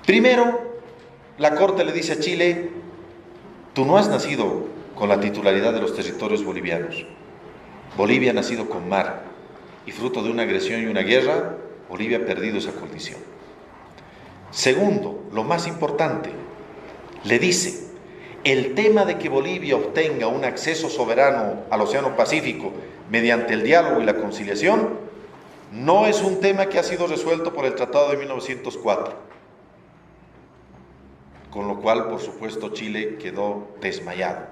Primero, la Corte le dice a Chile: tú no has nacido con la titularidad de los territorios bolivianos. Bolivia ha nacido con mar, y fruto de una agresión y una guerra, Bolivia ha perdido esa condición. Segundo, lo más importante, le dice: el tema de que Bolivia obtenga un acceso soberano al Océano Pacífico mediante el diálogo y la conciliación no es un tema que ha sido resuelto por el Tratado de 1904. Con lo cual, por supuesto, Chile quedó desmayado.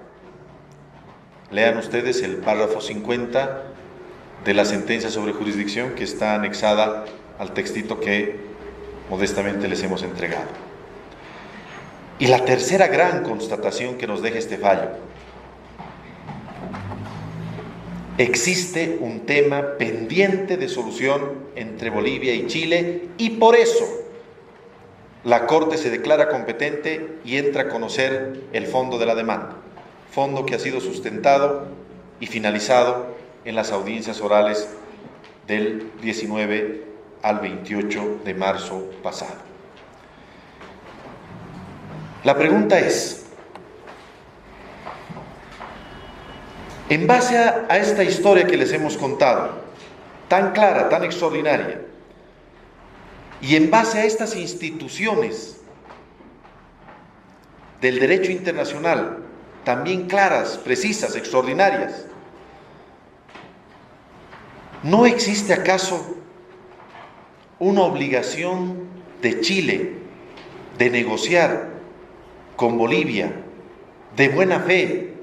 Lean ustedes el párrafo 50 de la sentencia sobre jurisdicción que está anexada al textito que modestamente les hemos entregado. Y la tercera gran constatación que nos deja este fallo: existe un tema pendiente de solución entre Bolivia y Chile, y por eso la Corte se declara competente y entra a conocer el fondo de la demanda, fondo que ha sido sustentado y finalizado en las audiencias orales del 19 al 28 de marzo pasado. La pregunta es: en base a esta historia que les hemos contado, tan clara, tan extraordinaria, y en base a estas instituciones del derecho internacional, también claras, precisas, extraordinarias, ¿no existe acaso una obligación de Chile de negociar con Bolivia de buena fe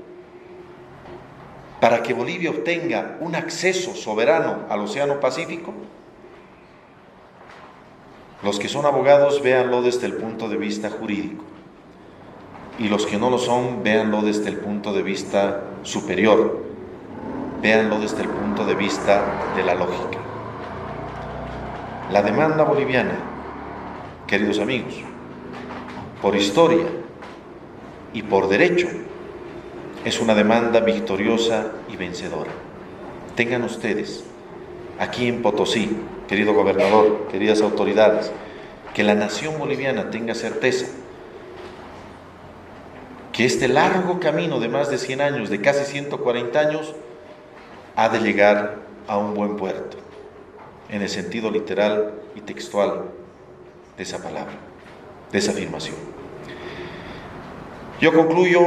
para que Bolivia obtenga un acceso soberano al Océano Pacífico? Los que son abogados, véanlo desde el punto de vista jurídico. Y los que no lo son, véanlo desde el punto de vista superior. Véanlo desde el punto de vista de la lógica. La demanda boliviana, queridos amigos, por historia y por derecho, es una demanda victoriosa y vencedora. Tengan ustedes, aquí en Potosí, querido gobernador, queridas autoridades, que la nación boliviana tenga certeza que este largo camino de más de 100 años, de casi 140 años, ha de llegar a un buen puerto, en el sentido literal y textual de esa palabra, de esa afirmación. Yo concluyo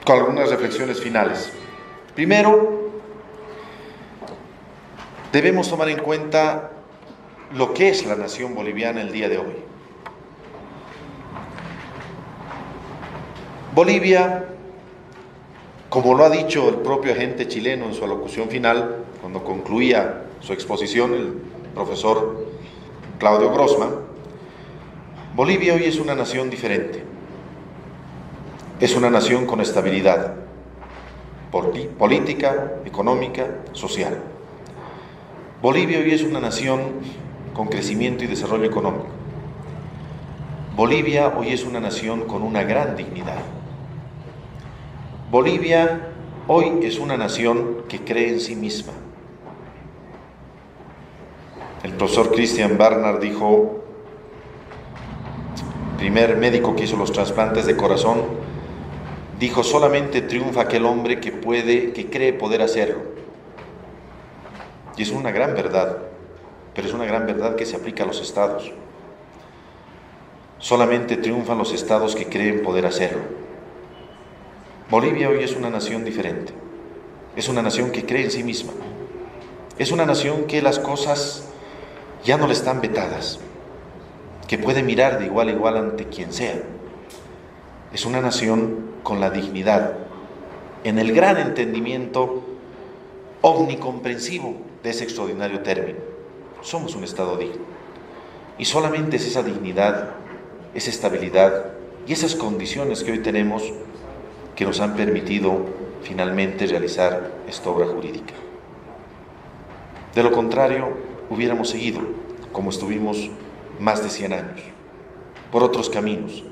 con algunas reflexiones finales. Primero, debemos tomar en cuenta lo que es la nación boliviana el día de hoy. Bolivia, como lo ha dicho el propio agente chileno en su alocución final, cuando concluía su exposición, el profesor Claudio Grossman, Bolivia hoy es una nación diferente. Es una nación con estabilidad política, económica, social. Bolivia hoy es una nación con crecimiento y desarrollo económico. Bolivia hoy es una nación con una gran dignidad. Bolivia hoy es una nación que cree en sí misma. El profesor Christian Barnard dijo, primer médico que hizo los trasplantes de corazón, dijo: solamente triunfa aquel hombre que cree poder hacerlo. Y es una gran verdad, pero es una gran verdad que se aplica a los estados. Solamente triunfan los estados que creen poder hacerlo. Bolivia hoy es una nación diferente. Es una nación que cree en sí misma. Es una nación que las cosas ya no le están vetadas, que puede mirar de igual a igual ante quien sea. Es una nación con la dignidad, en el gran entendimiento omnicomprensivo de ese extraordinario término. Somos un Estado digno. Y solamente es esa dignidad, esa estabilidad y esas condiciones que hoy tenemos que nos han permitido finalmente realizar esta obra jurídica. De lo contrario, hubiéramos seguido, como estuvimos más de 100 años, por otros caminos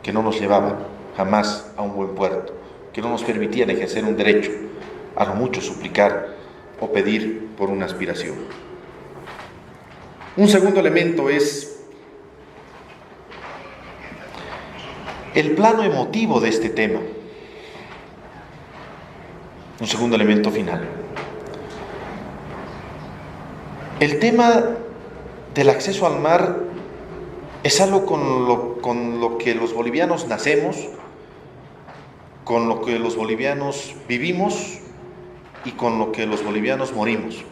que no nos llevaban jamás a un buen puerto, que no nos permitían ejercer un derecho, a lo mucho suplicar o pedir por una aspiración. Un segundo elemento es el plano emotivo de este tema. Un segundo elemento final. El tema del acceso al mar es algo con lo que los bolivianos nacemos, con lo que los bolivianos vivimos y con lo que los bolivianos morimos.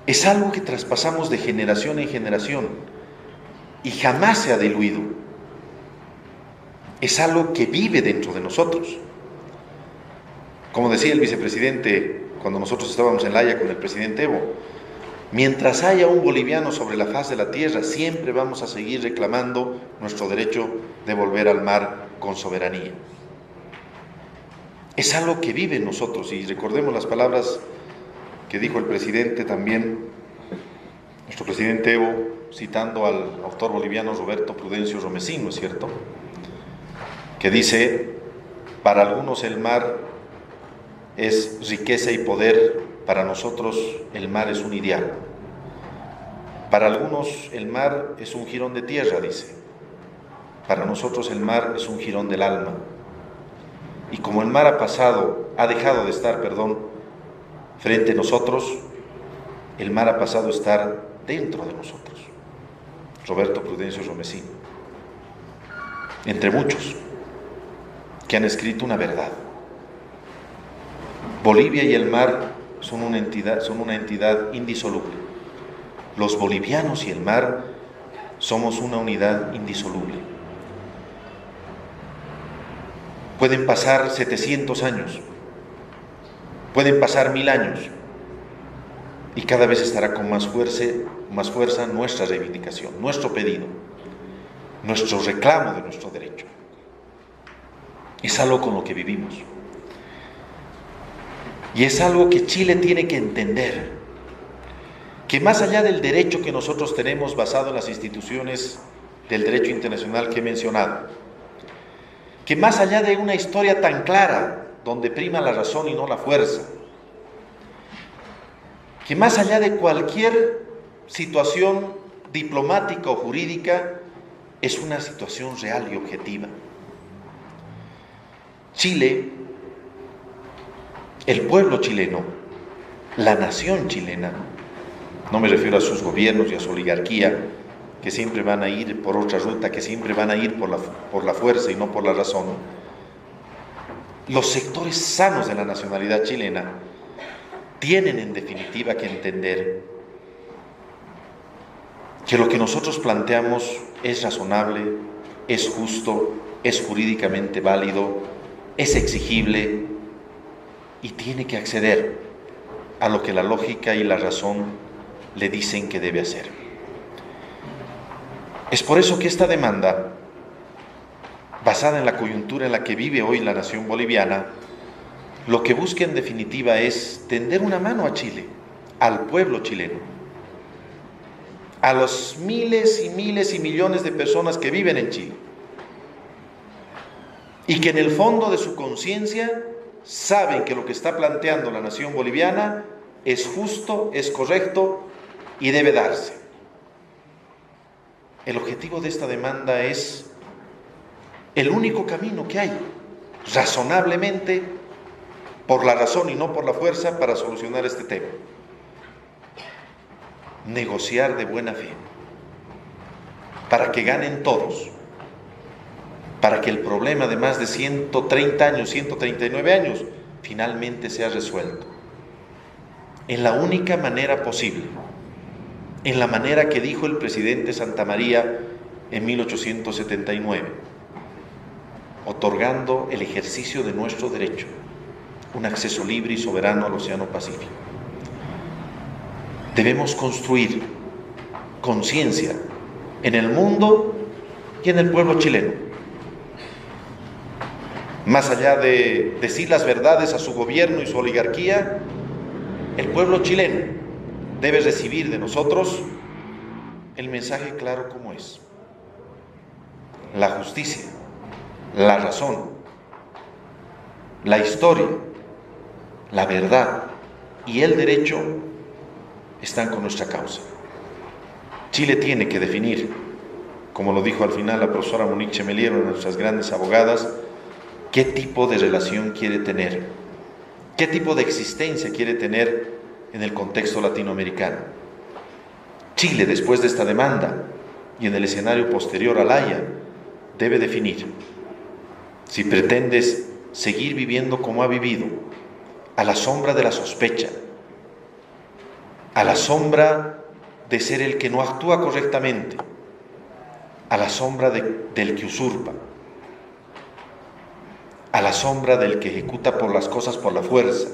Es algo que traspasamos de generación en generación y jamás se ha diluido. Es algo que vive dentro de nosotros. Como decía el vicepresidente cuando nosotros estábamos en La Haya con el presidente Evo, mientras haya un boliviano sobre la faz de la tierra, siempre vamos a seguir reclamando nuestro derecho de volver al mar con soberanía. Es algo que vive en nosotros, y recordemos las palabras que dijo el presidente también, nuestro presidente Evo, citando al autor boliviano Roberto Prudencio Romesín, ¿no es cierto?, que dice: para algunos el mar es riqueza y poder, para nosotros el mar es un ideal. Para algunos el mar es un jirón de tierra, dice. Para nosotros el mar es un jirón del alma. Y como el mar ha dejado de estar, frente a nosotros, el mar ha pasado a estar dentro de nosotros. Roberto Prudencio Romesín, entre muchos que han escrito una verdad. Bolivia y el mar son una entidad indisoluble. Los bolivianos y el mar somos una unidad indisoluble. Pueden pasar 700 años, pueden pasar 1000 años, y cada vez estará con más fuerza nuestra reivindicación, nuestro pedido, nuestro reclamo de nuestro derecho. Es algo con lo que vivimos. Y es algo que Chile tiene que entender, que más allá del derecho que nosotros tenemos basado en las instituciones del derecho internacional que he mencionado, que más allá de una historia tan clara, donde prima la razón y no la fuerza, que más allá de cualquier situación diplomática o jurídica, es una situación real y objetiva. Chile, el pueblo chileno, la nación chilena, no me refiero a sus gobiernos y a su oligarquía, que siempre van a ir por otra ruta, que siempre van a ir por la fuerza y no por la razón. Los sectores sanos de la nacionalidad chilena tienen en definitiva que entender que lo que nosotros planteamos es razonable, es justo, es jurídicamente válido, es exigible y tiene que acceder a lo que la lógica y la razón le dicen que debe hacer. Es por eso que esta demanda, basada en la coyuntura en la que vive hoy la nación boliviana, lo que busca en definitiva es tender una mano a Chile, al pueblo chileno, a los miles y miles y millones de personas que viven en Chile y que en el fondo de su conciencia saben que lo que está planteando la nación boliviana es justo, es correcto y debe darse. El objetivo de esta demanda es el único camino que hay, razonablemente, por la razón y no por la fuerza, para solucionar este tema. Negociar de buena fe, para que ganen todos, para que el problema de más de 130 años, 139 años, finalmente sea resuelto. En la única manera posible, en la manera que dijo el presidente Santamaría en 1879, otorgando el ejercicio de nuestro derecho, un acceso libre y soberano al Océano Pacífico. Debemos construir conciencia en el mundo y en el pueblo chileno. Más allá de decir las verdades a su gobierno y su oligarquía, el pueblo chileno debe recibir de nosotros el mensaje claro como es. La justicia, la razón, la historia, la verdad y el derecho están con nuestra causa. Chile tiene que definir, como lo dijo al final la profesora Monique Chemelier, una de nuestras grandes abogadas, qué tipo de relación quiere tener, qué tipo de existencia quiere tener en el contexto latinoamericano. Chile, después de esta demanda y en el escenario posterior a La Haya, debe definir si pretendes seguir viviendo como ha vivido, a la sombra de la sospecha, a la sombra de ser el que no actúa correctamente, a la sombra del que usurpa, a la sombra del que ejecuta por las cosas por la fuerza,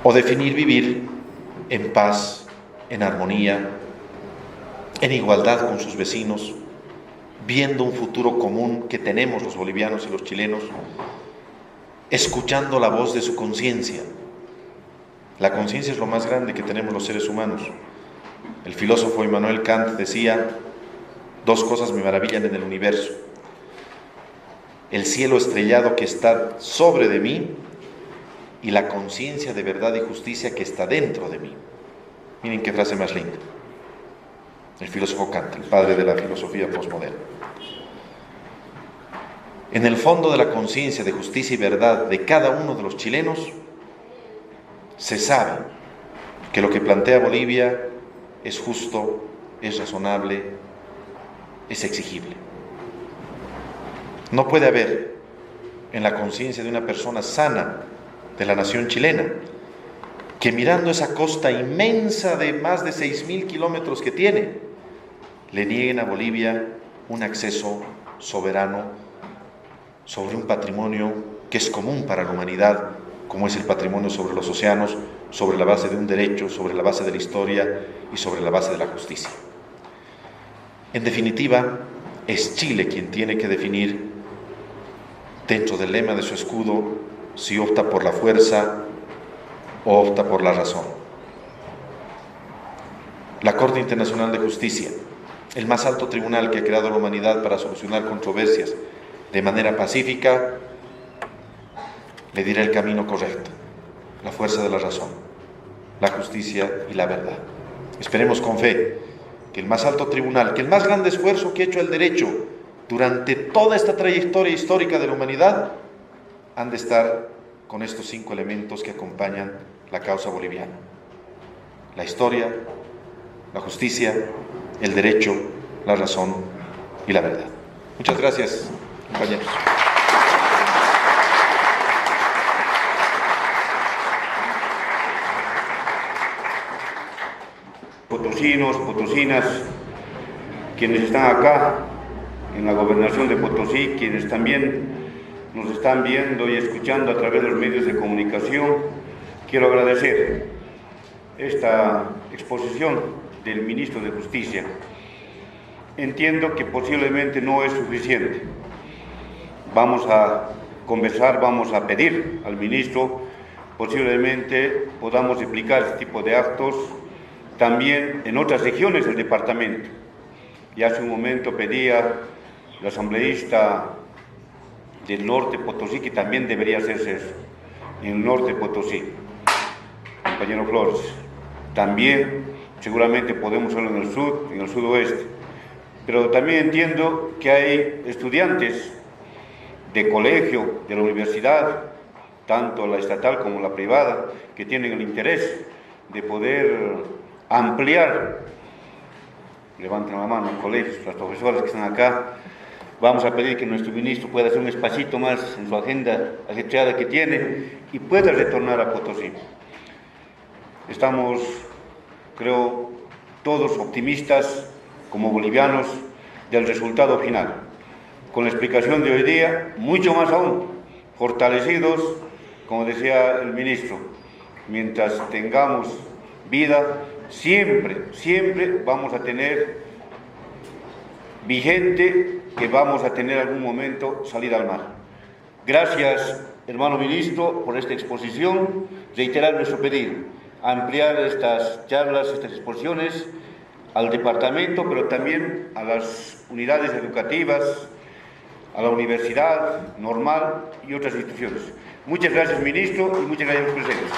o definir vivir en paz, en armonía, en igualdad con sus vecinos, viendo un futuro común que tenemos los bolivianos y los chilenos, escuchando la voz de su conciencia. La conciencia es lo más grande que tenemos los seres humanos. El filósofo Immanuel Kant decía: dos cosas me maravillan en el universo: el cielo estrellado que está sobre de mí y la conciencia de verdad y justicia que está dentro de mí. Miren qué frase más linda. El filósofo Kant, el padre de la filosofía postmoderna. En el fondo de la conciencia de justicia y verdad de cada uno de los chilenos, se sabe que lo que plantea Bolivia es justo, es razonable, es exigible. No puede haber en la conciencia de una persona sana de la nación chilena que, mirando esa costa inmensa de más de 6.000 kilómetros que tiene, le nieguen a Bolivia un acceso soberano sobre un patrimonio que es común para la humanidad, como es el patrimonio sobre los océanos, sobre la base de un derecho, sobre la base de la historia y sobre la base de la justicia. En definitiva, es Chile quien tiene que definir, dentro del lema de su escudo, si opta por la fuerza o opta por la razón. La Corte Internacional de Justicia, el más alto tribunal que ha creado la humanidad para solucionar controversias de manera pacífica, le dirá el camino correcto, la fuerza de la razón, la justicia y la verdad. Esperemos con fe que el más alto tribunal, que el más grande esfuerzo que ha hecho el derecho durante toda esta trayectoria histórica de la humanidad, han de estar con estos 5 elementos que acompañan la causa boliviana: la historia, la justicia, el derecho, la razón y la verdad. Muchas gracias, compañeros. Potosinos, potosinas, quienes están acá en la gobernación de Potosí, quienes también nos están viendo y escuchando a través de los medios de comunicación, quiero agradecer esta exposición del ministro de Justicia. Entiendo que posiblemente no es suficiente. Vamos a conversar, vamos a pedir al ministro, posiblemente podamos explicar este tipo de actos también en otras regiones del departamento. Y hace un momento pedía el asambleísta del norte Potosí que también debería hacerse eso, en el norte Potosí. Compañero Flores, también seguramente podemos hacerlo en el sur, en el sudoeste. Pero también entiendo que hay estudiantes de colegio, de la universidad, tanto la estatal como la privada, que tienen el interés de poder ampliar, levanten la mano, colegios, las profesoras que están acá. Vamos a pedir que nuestro ministro pueda hacer un espacito más en su agenda ajetreada que tiene y pueda retornar a Potosí. Estamos, creo, todos optimistas como bolivianos del resultado final. Con la explicación de hoy día, mucho más aún, fortalecidos, como decía el ministro, mientras tengamos vida, siempre vamos a tener vigente que vamos a tener algún momento salida al mar. Gracias, hermano ministro, por esta exposición. Reiterar nuestro pedido, ampliar estas charlas, estas exposiciones al departamento, pero también a las unidades educativas, a la universidad normal y otras instituciones. Muchas gracias, ministro, y muchas gracias a los presentes.